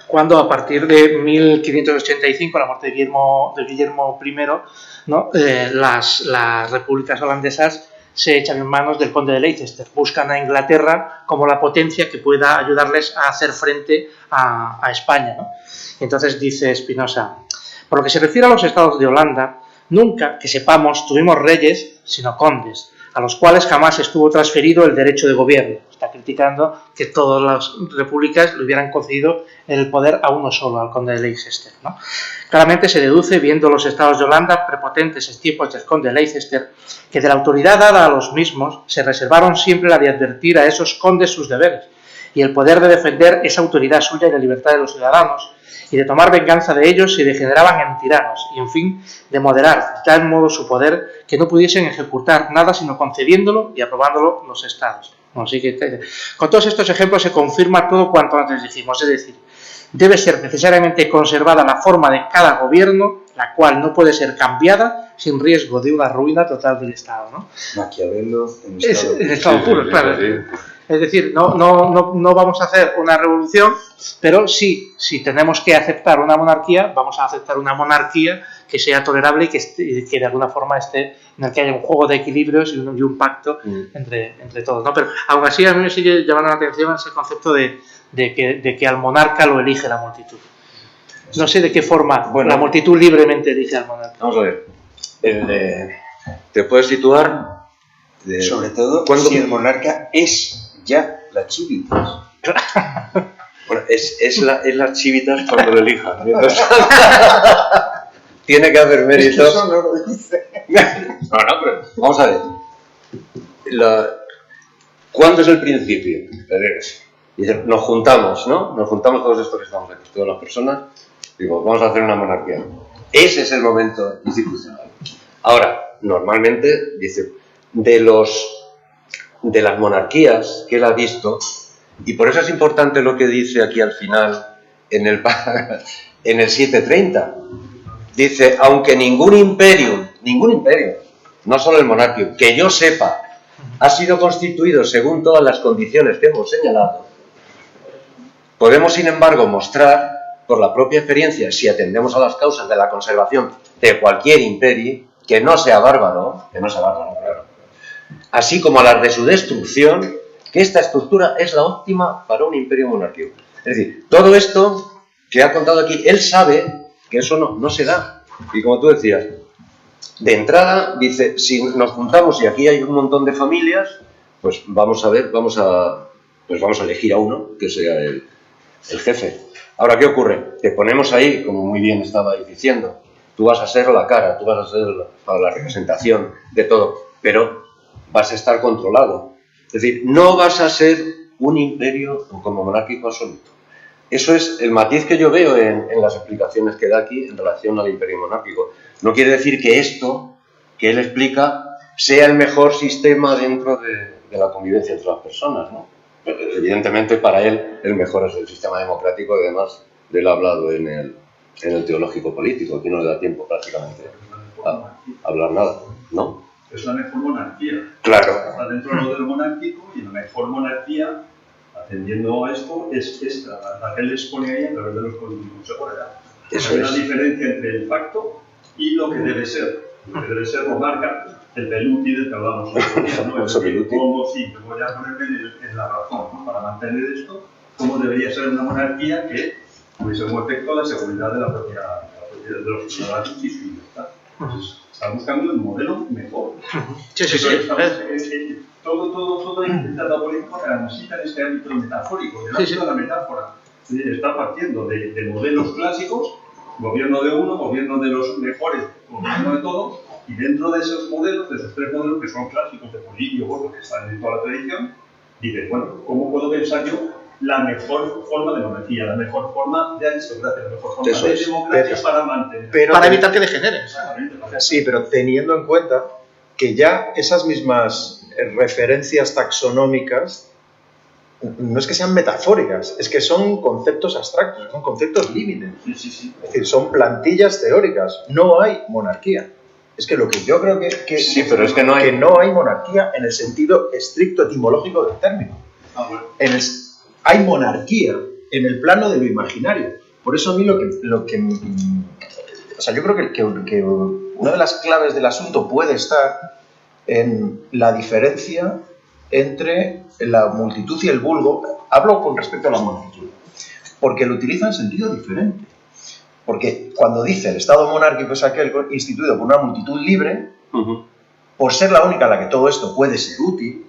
cuando a partir de 1585, la muerte de Guillermo I, ¿no? Las repúblicas holandesas se echan en manos del conde de Leicester, buscan a Inglaterra como la potencia que pueda ayudarles a hacer frente a España, ¿no? Entonces dice Spinoza, por lo que se refiere a los estados de Holanda, nunca, que sepamos, tuvimos reyes, sino condes, a los cuales jamás estuvo transferido el derecho de gobierno. Está criticando que todas las repúblicas le hubieran concedido el poder a uno solo, al conde de Leicester, ¿no? Claramente se deduce, viendo los estados de Holanda prepotentes en tiempos del conde de Leicester, que de la autoridad dada a los mismos se reservaron siempre la de advertir a esos condes sus deberes y el poder de defender esa autoridad suya y la libertad de los ciudadanos, y de tomar venganza de ellos si degeneraban en tiranos, y en fin, de moderar de tal modo su poder que no pudiesen ejecutar nada sino concediéndolo y aprobándolo los estados. Así que, con todos estos ejemplos se confirma todo cuanto antes dijimos, es decir, debe ser necesariamente conservada la forma de cada gobierno, la cual no puede ser cambiada sin riesgo de una ruina total del Estado, ¿no? Maquiavelo en estado puro, claro. Es decir, no vamos a hacer una revolución, pero sí, si tenemos que aceptar una monarquía, vamos a aceptar una monarquía que sea tolerable y que de alguna forma esté, en el que haya un juego de equilibrios y un pacto entre todos, ¿no? Pero aún así a mí me sigue llamando la atención ese concepto de que al monarca lo elige la multitud. No sé de qué forma la multitud libremente elige al monarca. Vamos a ver. ¿Te puedes situar? Sobre todo si el monarca es ya la Civitas. Bueno, es la Civitas cuando lo elijan. Tiene que haber mérito. Es que eso no lo dice. No, pero vamos a ver. ¿Cuándo es el principio? Nos juntamos, ¿no? Nos juntamos todos estos que estamos aquí, todas las personas. Digo, vamos a hacer una monarquía. Ese es el momento institucional. Ahora, normalmente, dice, de las monarquías que él ha visto, y por eso es importante lo que dice aquí al final, en el 730. Dice, aunque ningún imperio, no solo el monarquio, que yo sepa, ha sido constituido según todas las condiciones que hemos señalado, podemos, sin embargo, mostrar, por la propia experiencia, si atendemos a las causas de la conservación de cualquier imperio, que no sea bárbaro, claro, así como a las de su destrucción, que esta estructura es la óptima para un imperio monárquico. Es decir, todo esto que ha contado aquí, él sabe que eso no se da. Y como tú decías, de entrada, dice, si nos juntamos y aquí hay un montón de familias, pues vamos a elegir a uno que sea el jefe. Ahora, ¿qué ocurre? Te ponemos ahí, como muy bien estabais diciendo, tú vas a ser la cara, tú vas a ser la representación de todo, pero vas a estar controlado. Es decir, no vas a ser un imperio como monárquico absoluto. Eso es el matiz que yo veo en las explicaciones que da aquí en relación al imperio monárquico. No quiere decir que esto que él explica sea el mejor sistema dentro de la convivencia entre las personas, ¿no? Evidentemente, para él, el mejor es el sistema democrático, y además de él ha hablado en el teológico político. Aquí no le da tiempo prácticamente a hablar nada, ¿no? Es la mejor monarquía. Claro. Está dentro de lo del monárquico, y la mejor monarquía, atendiendo a esto, es esta, la que él expone ahí a través de los consejos. Hay una diferencia entre el pacto y lo que debe ser. Lo que debe ser lo marca el Veluti del que hablamos otro día, ¿no? Es decir, cómo sí, te voy a poner en la razón, ¿no? Para mantener esto, cómo debería ser una monarquía que tuviese como efecto la seguridad de la propiedad de los ciudadanos y su libertad. Entonces, Está buscando el modelo mejor. Sí, sí, sí. Todo el tratado político transita en este ámbito metafórico, en el ámbito de la metáfora. Está partiendo de modelos clásicos, gobierno de uno, gobierno de los mejores, gobierno de todos, y dentro de esos modelos, de esos tres modelos que son clásicos de Polibio, bueno, que están en toda la tradición, dices, bueno, ¿cómo puedo pensar yo la mejor forma de monarquía, la mejor forma de aristocracia, la mejor forma de democracia para mantener? Para evitar que degenere. Sí, pero teniendo en cuenta que ya esas mismas referencias taxonómicas no es que sean metafóricas, es que son conceptos abstractos, son conceptos límites. Sí. Es decir, son plantillas teóricas. No hay monarquía. Es que lo que yo creo que Sí, pero es que no hay... que no hay monarquía en el sentido estricto etimológico del término. Bueno. Hay monarquía en el plano de lo imaginario. Por eso a mí o sea, yo creo que una de las claves del asunto puede estar en la diferencia entre la multitud y el vulgo. Hablo con respecto a la multitud, porque lo utiliza en sentido diferente. Porque cuando dice el Estado monárquico es aquel instituido por una multitud libre, por ser la única a la que todo esto puede ser útil,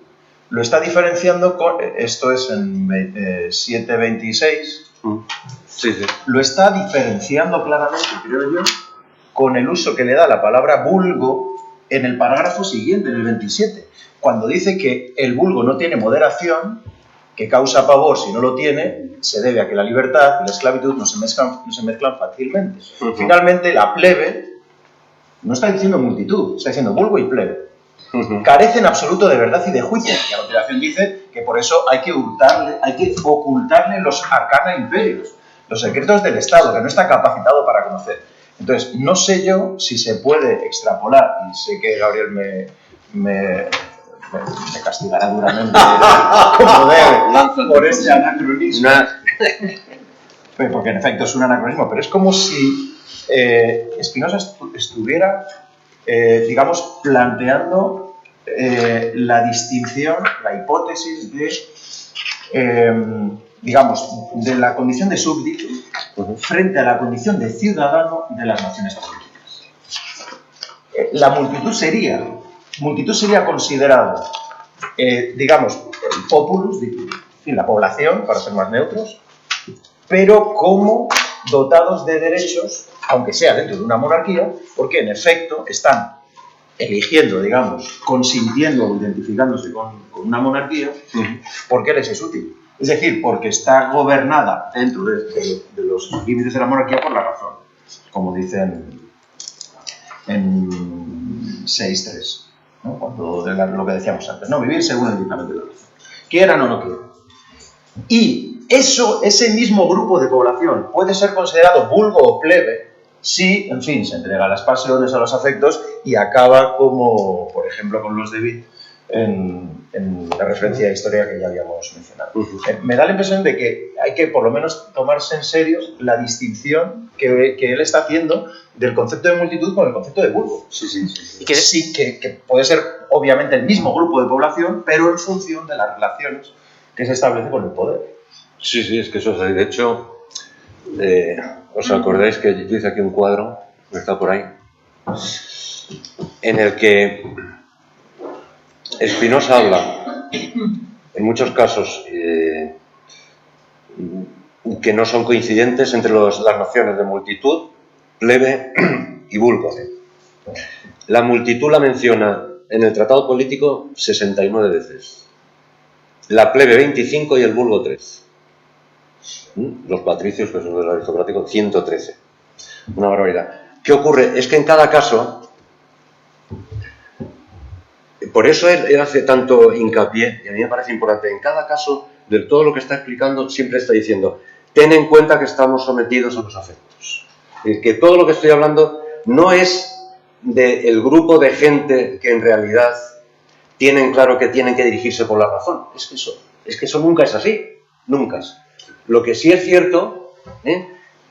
lo está diferenciando con, esto es en 726, Sí. lo está diferenciando claramente, creo yo, con el uso que le da la palabra vulgo en el parágrafo siguiente, en el 27, cuando dice que el vulgo no tiene moderación, que causa pavor si no lo tiene, se debe a que la libertad y la esclavitud no se mezclan fácilmente. Finalmente, la plebe no está diciendo multitud, está diciendo vulgo y plebe. Carece en absoluto de verdad y de juicio. Y a continuación dice que por eso hay que ocultarle los arcana imperios, los secretos del Estado, que no está capacitado para conocer. Entonces, no sé yo si se puede extrapolar, y sé que Gabriel me castigará duramente como debe por este anacronismo. Porque en efecto es un anacronismo, pero es como si Spinoza estuviera, digamos, planteando la distinción, la hipótesis de, digamos, de la condición de súbdito frente a la condición de ciudadano de las naciones políticas. La multitud sería considerado, digamos, el populus, en fin, la población, para ser más neutros, pero como dotados de derechos, aunque sea dentro de una monarquía, porque en efecto están eligiendo, digamos, consintiendo o identificándose con una monarquía, porque les es útil. Es decir, porque está gobernada dentro de los límites de la monarquía por la razón, como dicen en 6.3, ¿no? Cuando lo que decíamos antes, ¿no? Vivir según el dictamen de la razón, quieran o no quieran. Y ese mismo grupo de población puede ser considerado vulgo o plebe si, en fin, se entrega a las pasiones, a los afectos y acaba como, por ejemplo, con los de Witt en la referencia de historia que ya habíamos mencionado. Me da la impresión de que hay que, por lo menos, tomarse en serio la distinción que él está haciendo del concepto de multitud con el concepto de vulgo. Y que sí, que puede ser, obviamente, el mismo grupo de población, pero en función de las relaciones que se establece con el poder. Sí, es que eso es así. De hecho, ¿os acordáis que yo hice aquí un cuadro, que está por ahí, en el que Spinoza habla, en muchos casos, que no son coincidentes entre las nociones de multitud, plebe y vulgo. La multitud la menciona en el tratado político 69 veces, la plebe 25 y el vulgo 3. Los patricios, que son los aristocráticos, 113. Una barbaridad. ¿Qué ocurre? Es que en cada caso, por eso él hace tanto hincapié, y a mí me parece importante, en cada caso, de todo lo que está explicando, siempre está diciendo, ten en cuenta que estamos sometidos a los afectos. Es que todo lo que estoy hablando no es del grupo de gente que en realidad tienen claro que tienen que dirigirse por la razón. Es que eso nunca es así. Nunca. Lo que sí es cierto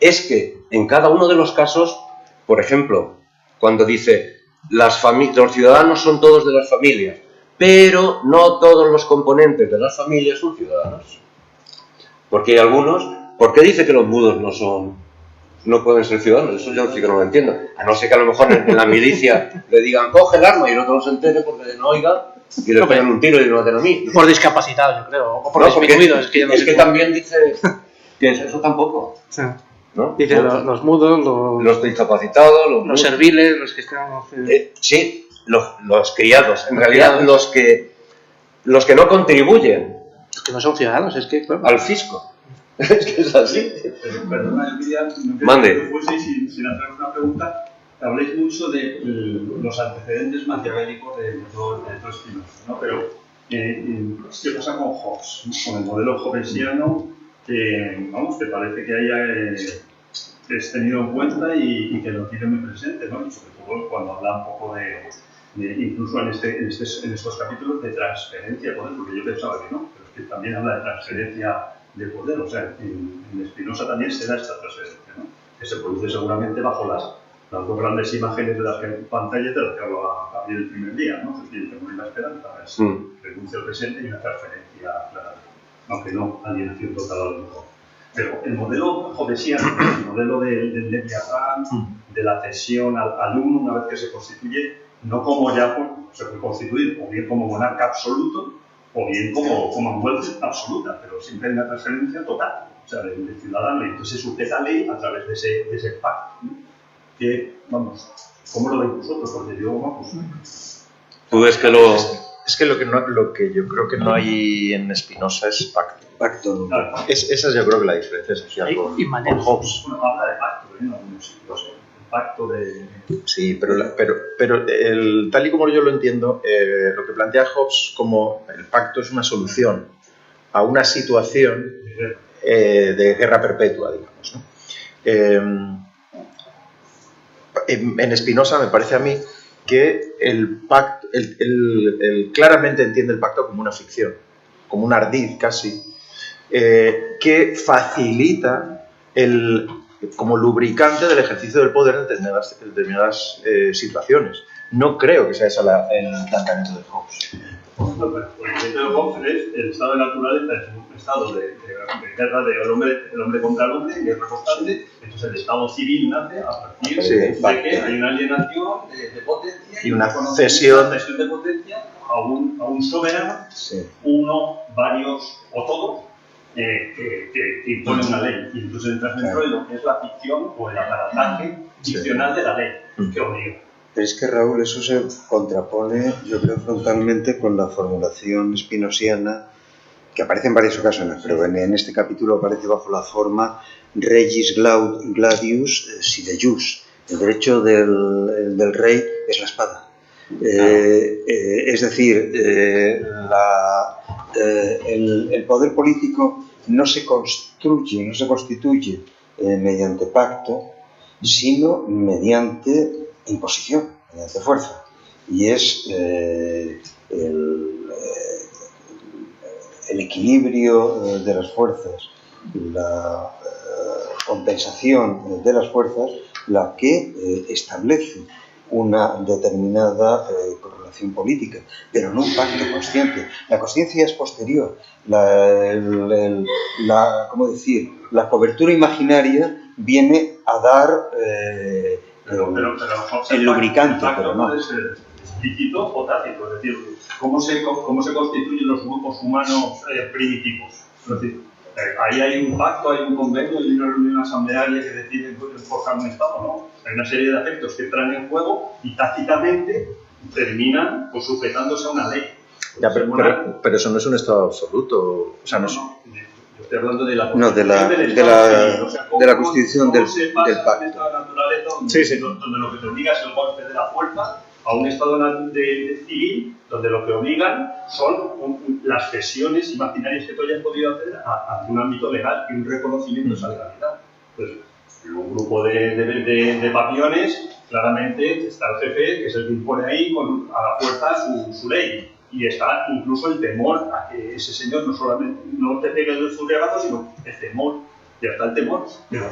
es que en cada uno de los casos, por ejemplo, cuando dice los ciudadanos son todos de las familias, pero no todos los componentes de las familias son ciudadanos. Porque hay algunos... ¿Por qué dice que los mudos no son no pueden ser ciudadanos. Eso yo sí que no lo entiendo. A no ser que a lo mejor en la milicia le digan coge el arma y el otro no se entere porque no oiga y le pegan un tiro y lo maten a mí. Por discapacitado, yo creo. O por No, disminuido. Es que, ya no es sé que cómo. también dice que eso tampoco. Sí. ¿No? Dice los mudos, Los discapacitados, los mudos. serviles, los que están... Sí, los criados. En realidad, los que no contribuyen Los que no son ciudadanos, es que... Claro. al fisco. Es que es así. Pero, perdona, Elvira, Mande. que fuese sin hacer una pregunta, habléis mucho de los antecedentes maquiavélicos de todo Spinoza, ¿no? Pero, ¿qué pasa con Hobbes? Con el modelo hobbesiano, que, vamos, te parece que haya es tenido en cuenta y que lo tiene muy presente, ¿no? Y sobre todo cuando habla un poco de incluso en estos capítulos de transferencia de poder, porque yo pensaba que no, pero es que también habla de transferencia de poder, o sea, en Spinoza también se da esta transferencia, ¿no? Que se produce seguramente bajo las dos grandes imágenes de las pantallas de las que hablaba Gabriel el primer día, ¿no? Es decir, el temor y la esperanza, es renuncia al presente y una transferencia clara, aunque no alienación total a lo mejor. Pero el modelo hobbesiano, el modelo del Leviatán, de la cesión al uno una vez que se constituye, no como ya se puede constituir, o bien como monarca absoluto, o bien como muerte absoluta, pero siempre hay una transferencia total, o sea, del ciudadano, y entonces se sujeta a ley a través de ese pacto, ¿no? Que, vamos, ¿cómo lo veis vosotros? Porque yo, vamos... Tú ves que lo... Es que lo que yo creo que no hay en Spinoza es pacto. Pacto nunca. Claro, Esa yo creo que la diferencia esencial con Hobbes. bueno, habla de pacto, ¿eh? No sé, el pacto de... Sí, pero tal y como yo lo entiendo, lo que plantea Hobbes como el pacto es una solución a una situación de guerra perpetua, digamos, ¿no? En Spinoza me parece a mí que el pacto, él claramente entiende el pacto como una ficción, como un ardid casi, que facilita como lubricante del ejercicio del poder en determinadas situaciones. No creo que sea ese el planteamiento de Hobbes. No, pero el planteamiento de Hobbes es el estado de naturaleza, es un estado de guerra del hombre contra el hombre, guerra constante. Entonces el estado civil nace a partir de que hay una alienación de potencia y una cesión de potencia a un soberano, uno, varios o todos, que impone una ley. Y entonces entras dentro de lo que es la ficción o el aparataje ficcional de la ley, que obliga. Pero es que, Raúl, eso se contrapone, yo creo, frontalmente con la formulación spinosiana que aparece en varias ocasiones, pero en este capítulo aparece bajo la forma regis gladius sine jus. El derecho del rey es la espada. Es decir, el poder político no se constituye mediante pacto, sino mediante imposición, mediante fuerza. Y es el equilibrio de las fuerzas, la compensación de las fuerzas, la que establece una determinada correlación política, pero no un pacto consciente. La consciencia es posterior. ¿Cómo decir? La cobertura imaginaria viene a dar el lubricante, pero no. Puede ser explícito o tácito, es decir, ¿cómo se constituyen los grupos humanos primitivos? Es decir, ahí hay un pacto, hay un convenio, hay una reunión asamblearia que decide forjar un Estado, ¿no? Hay una serie de afectos que entran en juego y tácitamente terminan sujetándose a una ley. Ya, pero eso no es un Estado absoluto. O sea, no. Yo estoy hablando de la constitución de la constitución del pacto. Donde lo que te obliga es el golpe de la fuerza a un estado de civil, donde lo que obligan son las cesiones imaginarias que tú hayas podido hacer a un ámbito legal y un reconocimiento de esa legalidad. Pues, en un grupo de papiones, claramente está el jefe, que es el que impone ahí a la fuerza su ley. Y está incluso el temor a que ese señor no solamente no te pegue de su regazo, sino el temor. Ya está el temor. Pero,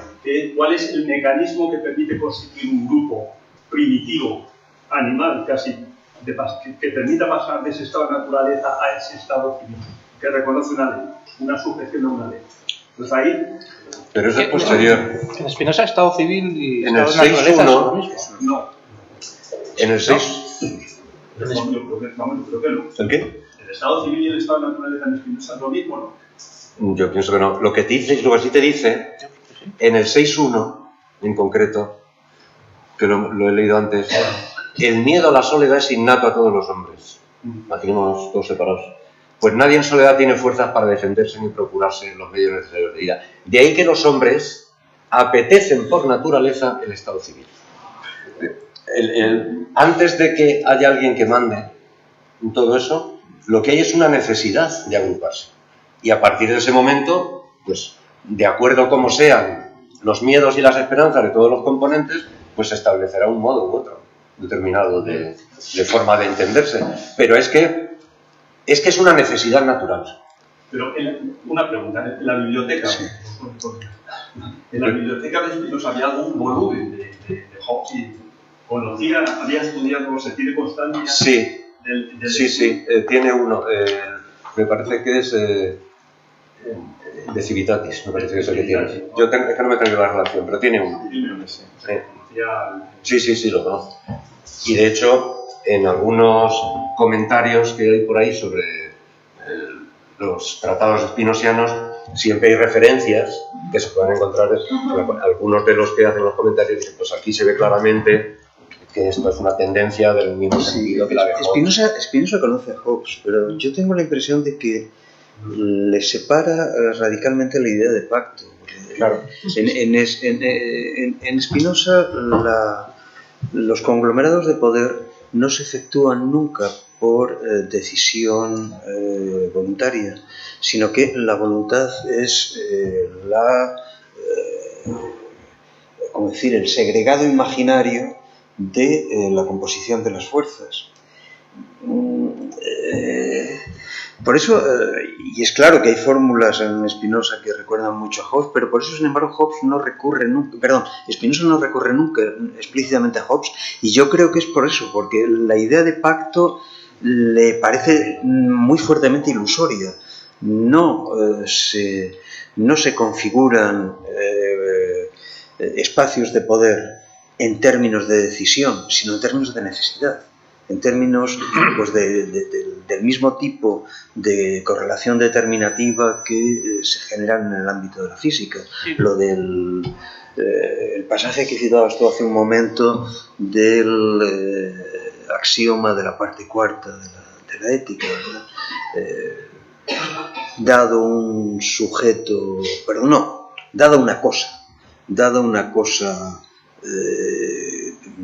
¿cuál es el mecanismo que permite constituir un grupo primitivo, animal casi, que permita pasar de ese estado de naturaleza a ese estado civil, que reconoce una ley, una sujeción a una ley? Pues ahí Pero eso es posterior. En Spinoza, estado civil y En estado el de naturaleza 6.1, son lo mismo. No. En el 6... Yo creo que no. ¿El qué? El estado civil y el estado de naturaleza en Spinoza es lo mismo, ¿no? Yo pienso que no. Lo que sí te dice, en el 6.1, en concreto, que lo he leído antes, el miedo a la soledad es innato a todos los hombres. La tenemos todos separados. Pues nadie en soledad tiene fuerzas para defenderse ni procurarse los medios necesarios de vida. De ahí que los hombres apetecen por naturaleza el estado civil. Antes de que haya alguien que mande en todo eso, lo que hay es una necesidad de agruparse. Y a partir de ese momento, pues, de acuerdo como sean los miedos y las esperanzas de todos los componentes, pues se establecerá un modo u otro determinado de forma de entenderse. Pero es que es una necesidad natural. Pero una pregunta, en la biblioteca, Sí. en la biblioteca de Spinoza había algún volumen de Hobbes y conocía, había estudiado, se tiene constancia. Sí, del sí, tiene uno. Me parece que es de Civitatis, me parece que es el que tiene. Yo es que no me traigo la relación, pero tiene uno. Sí, lo conozco. Y de hecho, en algunos comentarios que hay por ahí sobre los tratados spinosianos, siempre hay referencias que se pueden encontrar. Algunos de los que hacen los comentarios dicen, pues aquí se ve claramente que esto es una tendencia del mismo sentido que la de Hobbes. Spinoza conoce a Hobbes, pero yo tengo la impresión de que le separa radicalmente la idea de pacto. Claro. En Spinoza los conglomerados de poder no se efectúan nunca por decisión voluntaria, sino que la voluntad es el segregado imaginario de la composición de las fuerzas. Por eso, y es claro que hay fórmulas en Spinoza que recuerdan mucho a Hobbes, pero por eso, sin embargo, Spinoza no recurre nunca explícitamente a Hobbes, y yo creo que es por eso, porque la idea de pacto le parece muy fuertemente ilusoria. No se configuran espacios de poder en términos de decisión, sino en términos de necesidad, en términos pues, del mismo tipo de correlación determinativa que se generan en el ámbito de la física. Sí. Lo del el pasaje que citabas tú hace un momento del axioma de la parte cuarta de la ética, dado un sujeto, dada una cosa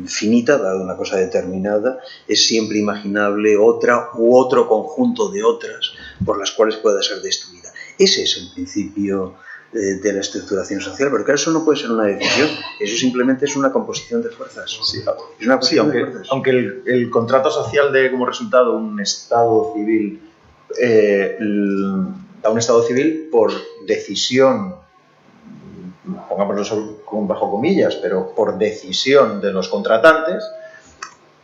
finita, dada una cosa determinada, es siempre imaginable otra u otro conjunto de otras por las cuales pueda ser destruida. Ese es el principio de la estructuración social, pero claro, eso no puede ser una decisión, eso simplemente es una composición de fuerzas. Sí, aunque el contrato social dé como resultado un estado civil, da un estado civil por decisión, pongámoslo bajo comillas, pero por decisión de los contratantes,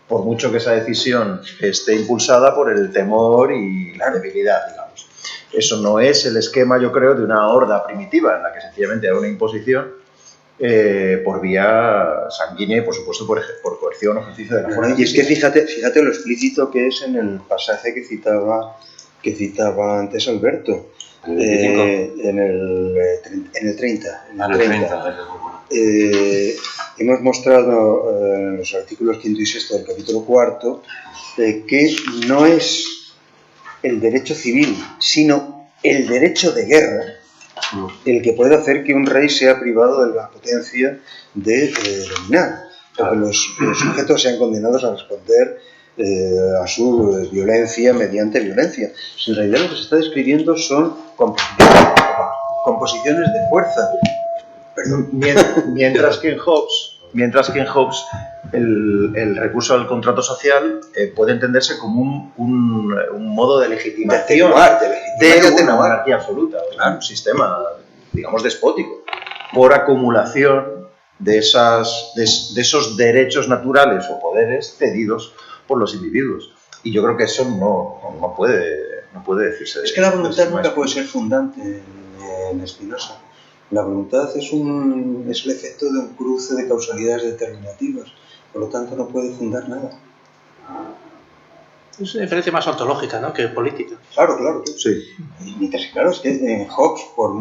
por mucho que esa decisión esté impulsada por el temor y la debilidad, digamos. Eso no es el esquema, yo creo, de una horda primitiva en la que sencillamente hay una imposición por vía sanguínea y, por supuesto, por coerción o ejercicio de la fuerza. Y es que fíjate lo explícito que es en el pasaje que citaba antes Alberto. En el 30. Hemos mostrado en los artículos 5 y 6 del capítulo 4 que no es el derecho civil, sino el derecho de guerra el que puede hacer que un rey sea privado de la potencia de dominar, o que los sujetos sean condenados a responder a su violencia mediante violencia. En realidad lo que se está describiendo son composiciones de fuerza. Mientras que en Hobbes el recurso al contrato social puede entenderse como un modo de legitimación de una monarquía absoluta, un sistema, digamos, despótico, por acumulación de esos derechos naturales o poderes cedidos por los individuos. Y yo creo que eso no puede decirse. Es que la voluntad nunca puede ser fundante en Spinoza. La voluntad es el efecto de un cruce de causalidades determinativas, por lo tanto no puede fundar nada. Es una diferencia más ontológica, ¿no?, que política. Claro. Sí. Y mientras que, claro, es que Hobbes, por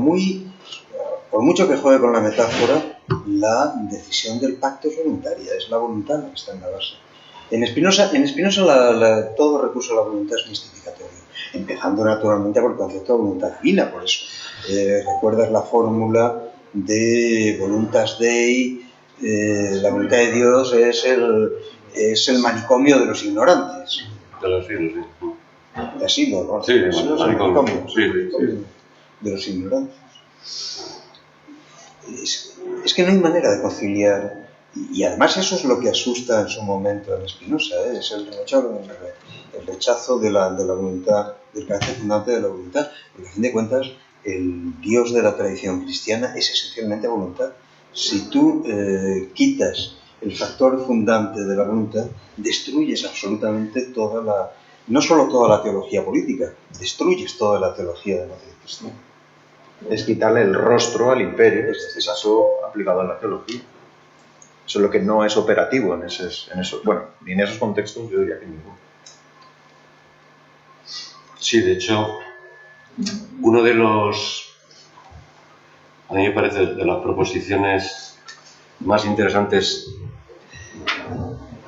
mucho que juegue con la metáfora, la decisión del pacto es voluntaria, es la voluntad la que está en la base. En Spinoza todo recurso a la voluntad es mistificatorio, empezando naturalmente por el concepto de voluntad divina. Por eso recuerdas la fórmula de voluntas Dei, la voluntad de Dios es el manicomio de los ignorantes. De los siglos, sí. De asilo, ¿no? Sí, es el manicomio. Sí. De los ignorantes. Es que no hay manera de conciliar, y además eso es lo que asusta en su momento a Spinoza, es el rechazo de la voluntad, del carácter fundante de la voluntad, porque a fin de cuentas el Dios de la tradición cristiana es esencialmente voluntad. Si tú quitas el factor fundante de la voluntad, destruyes absolutamente no solo toda la teología política, destruyes toda la teología de la fe cristiana. Es quitarle el rostro al imperio, en este caso aplicado a la teología. Eso es lo que no es operativo en esos, bueno, ni en esos contextos yo diría que ninguno. Sí, de hecho, uno de a mí me parece, de las proposiciones más interesantes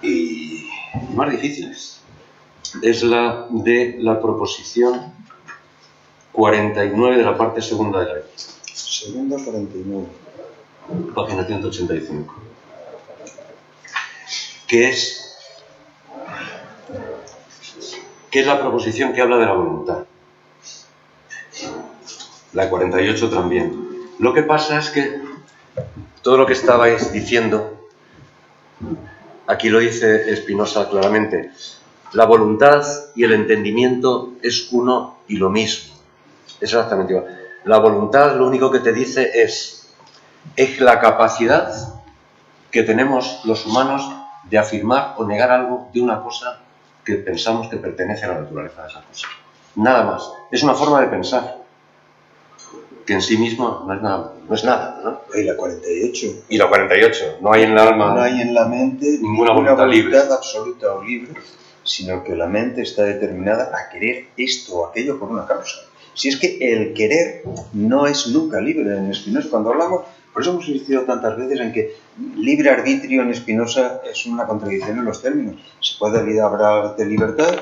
y más difíciles, es la de la proposición 49 de la parte segunda de la Ética. Segunda 49. Página 185. Que es la proposición que habla de la voluntad. La 48 también. Lo que pasa es que todo lo que estabais diciendo, aquí lo dice Spinoza claramente, la voluntad y el entendimiento es uno y lo mismo. Es exactamente igual. La voluntad lo único que te dice es la capacidad que tenemos los humanos de afirmar o negar algo de una cosa que pensamos que pertenece a la naturaleza de esa cosa. Nada más. Es una forma de pensar que en sí mismo no es nada, ¿no? Y la 48. Y la 48. No hay en el alma, no hay en la mente ninguna voluntad libre, absoluta o libre, sino que la mente está determinada a querer esto o aquello por una causa. Si es que el querer no es nunca libre en Spinoza. Cuando hablamos, por eso hemos insistido tantas veces en que libre arbitrio en Spinoza es una contradicción en los términos. Se puede hablar de libertad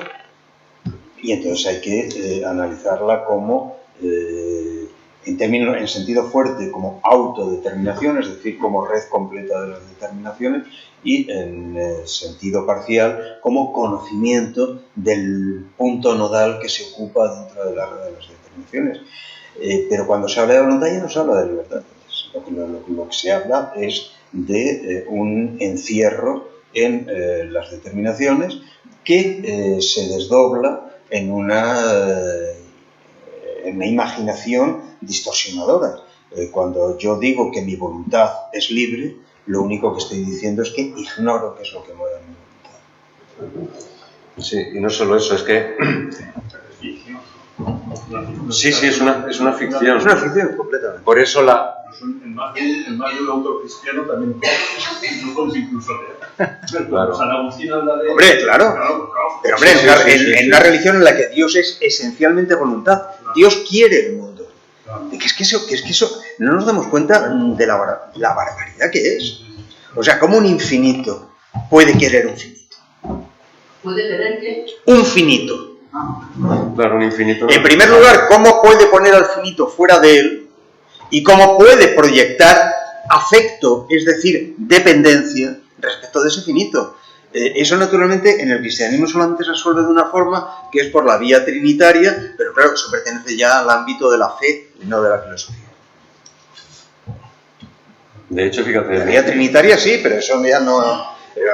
y entonces hay que analizarla como, en sentido fuerte, como autodeterminación, es decir, como red completa de las determinaciones, y en sentido parcial como conocimiento del punto nodal que se ocupa dentro de la red de las determinaciones. Pero cuando se habla de voluntad ya no se habla de libertad. Lo que se habla es de un encierro en las determinaciones que se desdobla en una imaginación distorsionadora. Cuando yo digo que mi voluntad es libre, lo único que estoy diciendo es que ignoro qué es lo que mueve mi voluntad. Sí, y no solo eso, es que... Sí, es una ficción. Es una ficción completamente. Por eso En más de un autor cristiano también incluso claro. San Agustín habla de... Hombre, claro. Pero hombre, en una religión en la que Dios es esencialmente voluntad. Dios quiere el mundo. Que es que eso no nos damos cuenta de la barbaridad que es. O sea, ¿cómo un infinito puede querer un finito? ¿Puede querer qué? Un finito. Claro, un infinito. En primer lugar, ¿cómo puede poner al finito fuera de él? Y cómo puede proyectar afecto, es decir, dependencia, respecto de ese finito. Eso naturalmente en el cristianismo solamente se resuelve de una forma, que es por la vía trinitaria, pero claro, eso pertenece ya al ámbito de la fe y no de la filosofía. De hecho, fíjate... La vía trinitaria sí, pero eso ya no...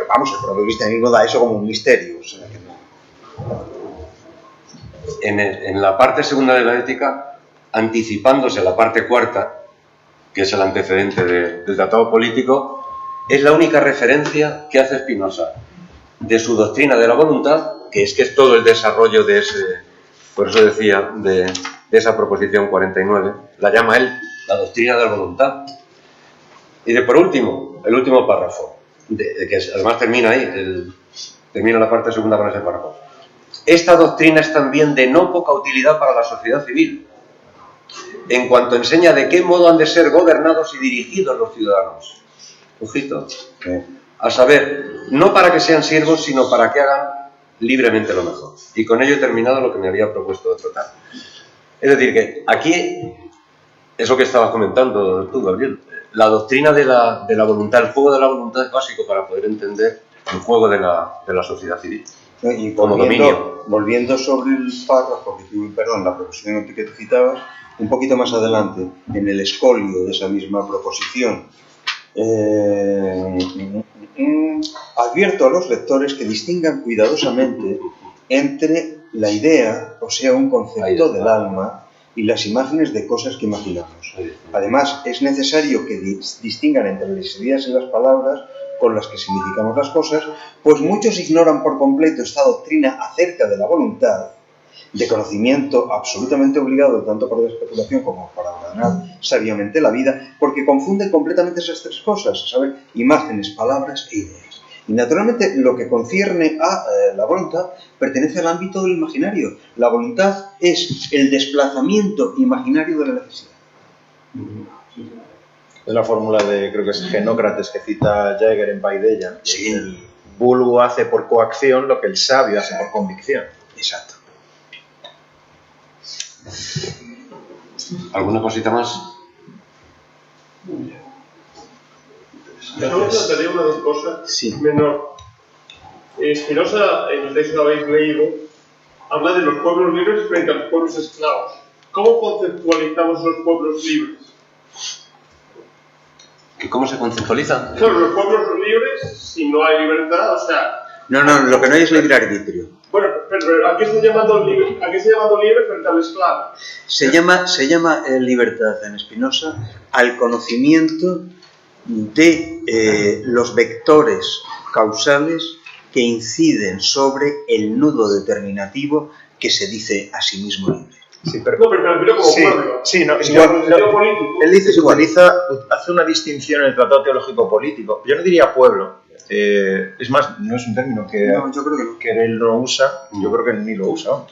Vamos, el propio cristianismo da eso como un misterio. O sea, que no. En la parte segunda de la ética, anticipándose a la parte cuarta, que es el antecedente del tratado político, es la única referencia que hace Spinoza de su doctrina de la voluntad, que es todo el desarrollo de ese, por eso decía, de esa proposición 49, la llama él la doctrina de la voluntad. Y de por último, el último párrafo, que además termina ahí, termina la parte segunda con ese párrafo. Esta doctrina es también de no poca utilidad para la sociedad civil, en cuanto enseña de qué modo han de ser gobernados y dirigidos los ciudadanos. Ojito. A saber, no para que sean siervos, sino para que hagan libremente lo mejor. Y con ello he terminado lo que me había propuesto tratar. Es decir, que aquí, eso que estabas comentando tú, Gabriel, la doctrina de la voluntad, el juego de la voluntad es básico para poder entender el juego de la sociedad civil. Y como dominio. Volviendo sobre el párrafo, la proposición que tú citabas, un poquito más adelante, en el escolio de esa misma proposición, advierto a los lectores que distingan cuidadosamente entre la idea, o sea, un concepto del alma, y las imágenes de cosas que imaginamos. Además, es necesario que distingan entre las ideas y las palabras con las que significamos las cosas, pues muchos ignoran por completo esta doctrina acerca de la voluntad, de conocimiento absolutamente obligado tanto por la especulación como para ordenar sabiamente la vida, porque confunden completamente esas tres cosas, ¿sabes? Imágenes, palabras e ideas. Y naturalmente lo que concierne a la voluntad pertenece al ámbito del imaginario. La voluntad es el desplazamiento imaginario de la necesidad. Es la fórmula de, creo que es Genócrates, que cita Jaeger en Paideia. Sí. El vulgo hace por coacción lo que el sabio hace por convicción. Exacto. ¿Alguna cosita más? Yo solo plantearía una dos cosas Sí. menor. Spinoza, en el texto que habéis leído, habla de los pueblos libres frente a los pueblos esclavos. ¿Cómo conceptualizamos los pueblos libres? ¿Cómo se conceptualizan? Claro, los pueblos libres, si no hay libertad, o sea... No, lo que no hay es libre arbitrio. Bueno, pero ¿a qué está llamando libre? ¿A qué está llamando libre frente al esclavo? Se llama libertad en Spinoza al conocimiento de los vectores causales que inciden sobre el nudo determinativo que se dice a sí mismo libre. Sí, pero... No, pero me refiero como pueblo. Sí, no, En igual, el sentido político. Él dice que hace una distinción en el Tratado Teológico Político. Yo no diría pueblo. Es más, no es un término que, No, yo creo que no. que él no usa. Yo creo que ni lo usa. ¿No?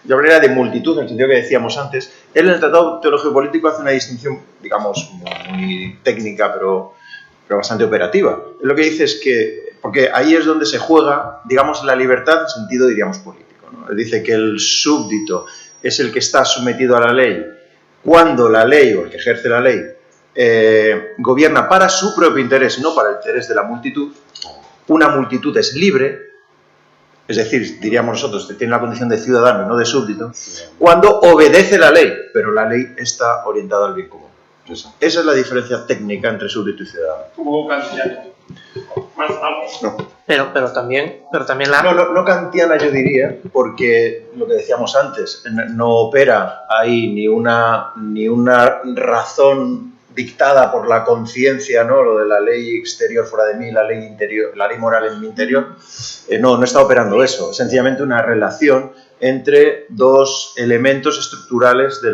Yo hablaría de multitud, en el sentido que decíamos antes. Él en el Tratado Teológico Político hace una distinción, digamos, muy técnica, pero bastante operativa. Él lo que dice es que, porque ahí es donde se juega, digamos, la libertad en sentido, diríamos, político, ¿no? Él dice que el súbdito es el que está sometido a la ley cuando la ley, o el que ejerce la ley, gobierna para su propio interés, no para el interés de la multitud. Una multitud es libre, es decir, diríamos nosotros, que tiene la condición de ciudadano y no de súbdito, cuando obedece la ley, pero la ley está orientada al bien común. Esa es la diferencia técnica entre súbdito y ciudadano. Como kantiano. Más algo. Pero también la... No kantiana, yo diría, porque lo que decíamos antes, no opera ahí ni una razón dictada por la conciencia, ¿no? Lo de la ley exterior fuera de mí, la ley interior, la ley moral en mi interior. No está operando eso. Es sencillamente una relación entre dos elementos estructurales de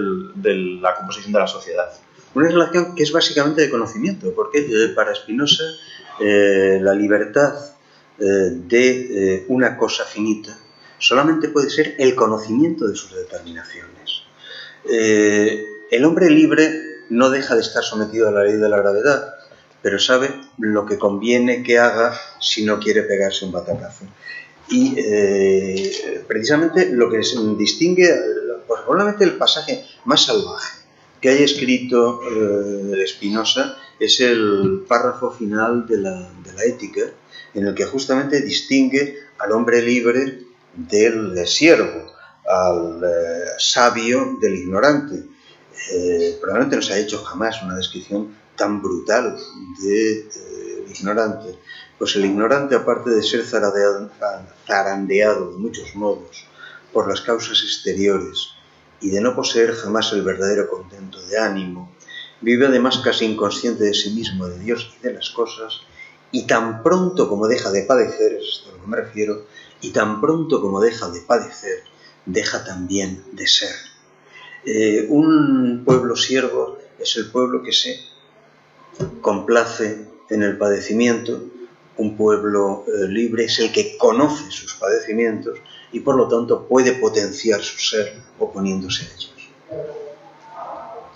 la composición de la sociedad. Una relación que es básicamente de conocimiento, porque para Spinoza la libertad de una cosa finita solamente puede ser el conocimiento de sus determinaciones. El hombre libre no deja de estar sometido a la ley de la gravedad, pero sabe lo que conviene que haga si no quiere pegarse un batacazo. Y precisamente lo que distingue, pues probablemente el pasaje más salvaje que haya escrito Spinoza es el párrafo final de la Ética, en el que justamente distingue al hombre libre del siervo, al sabio del ignorante. Probablemente no se ha hecho jamás una descripción tan brutal de ignorante. Pues el ignorante, aparte de ser zarandeado de muchos modos por las causas exteriores y de no poseer jamás el verdadero contento de ánimo, vive además casi inconsciente de sí mismo, de Dios y de las cosas, y tan pronto como deja de padecer, es a lo que me refiero, y tan pronto como deja de padecer, deja también de ser. Un pueblo siervo es el pueblo que se complace en el padecimiento. Un pueblo libre es el que conoce sus padecimientos y por lo tanto puede potenciar su ser oponiéndose a ellos.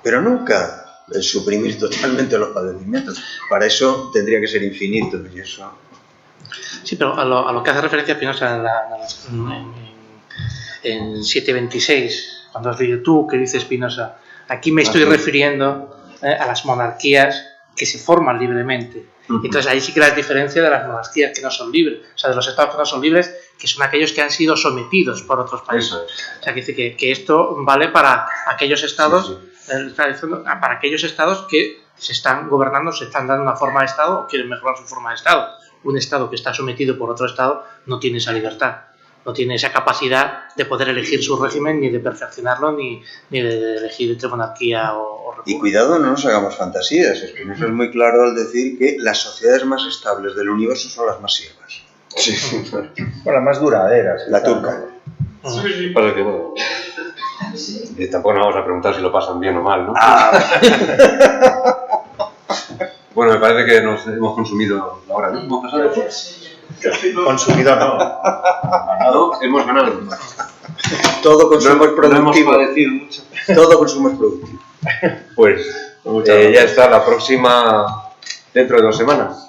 Pero nunca suprimir totalmente los padecimientos. Para eso tendría que ser infinito y eso... Sí, pero a lo que hace referencia Spinoza en 7.26, cuando has leído tú que dice Spinoza, aquí me estoy refiriendo a las monarquías que se forman libremente. Entonces ahí sí que la diferencia de las monarquías que no son libres, o sea, de los estados que no son libres, que son aquellos que han sido sometidos por otros países. Eso es. O sea, que dice que esto vale para aquellos estados, para aquellos estados que se están gobernando, se están dando una forma de estado o quieren mejorar su forma de estado. Un estado que está sometido por otro estado no tiene esa libertad, no tiene esa capacidad de poder elegir su régimen, ni de perfeccionarlo, ni de elegir entre monarquía o república. Y cuidado, no nos hagamos fantasías. Spinoza es muy claro al decir que las sociedades más estables del universo son las más siervas. Sí. Bueno, las más duraderas. La turca. Sí, sí. Pasa que, bueno, tampoco nos vamos a preguntar si lo pasan bien o mal, ¿no? Bueno, me parece que nos hemos consumido la hora, ¿no? ¿Hemos pasado? Consumidor no. ¿No? Hemos ganado. Todo consumo es No hemos productivo. padecido mucho. Todo consumo es productivo. Pues ya está, la próxima dentro de 2 semanas.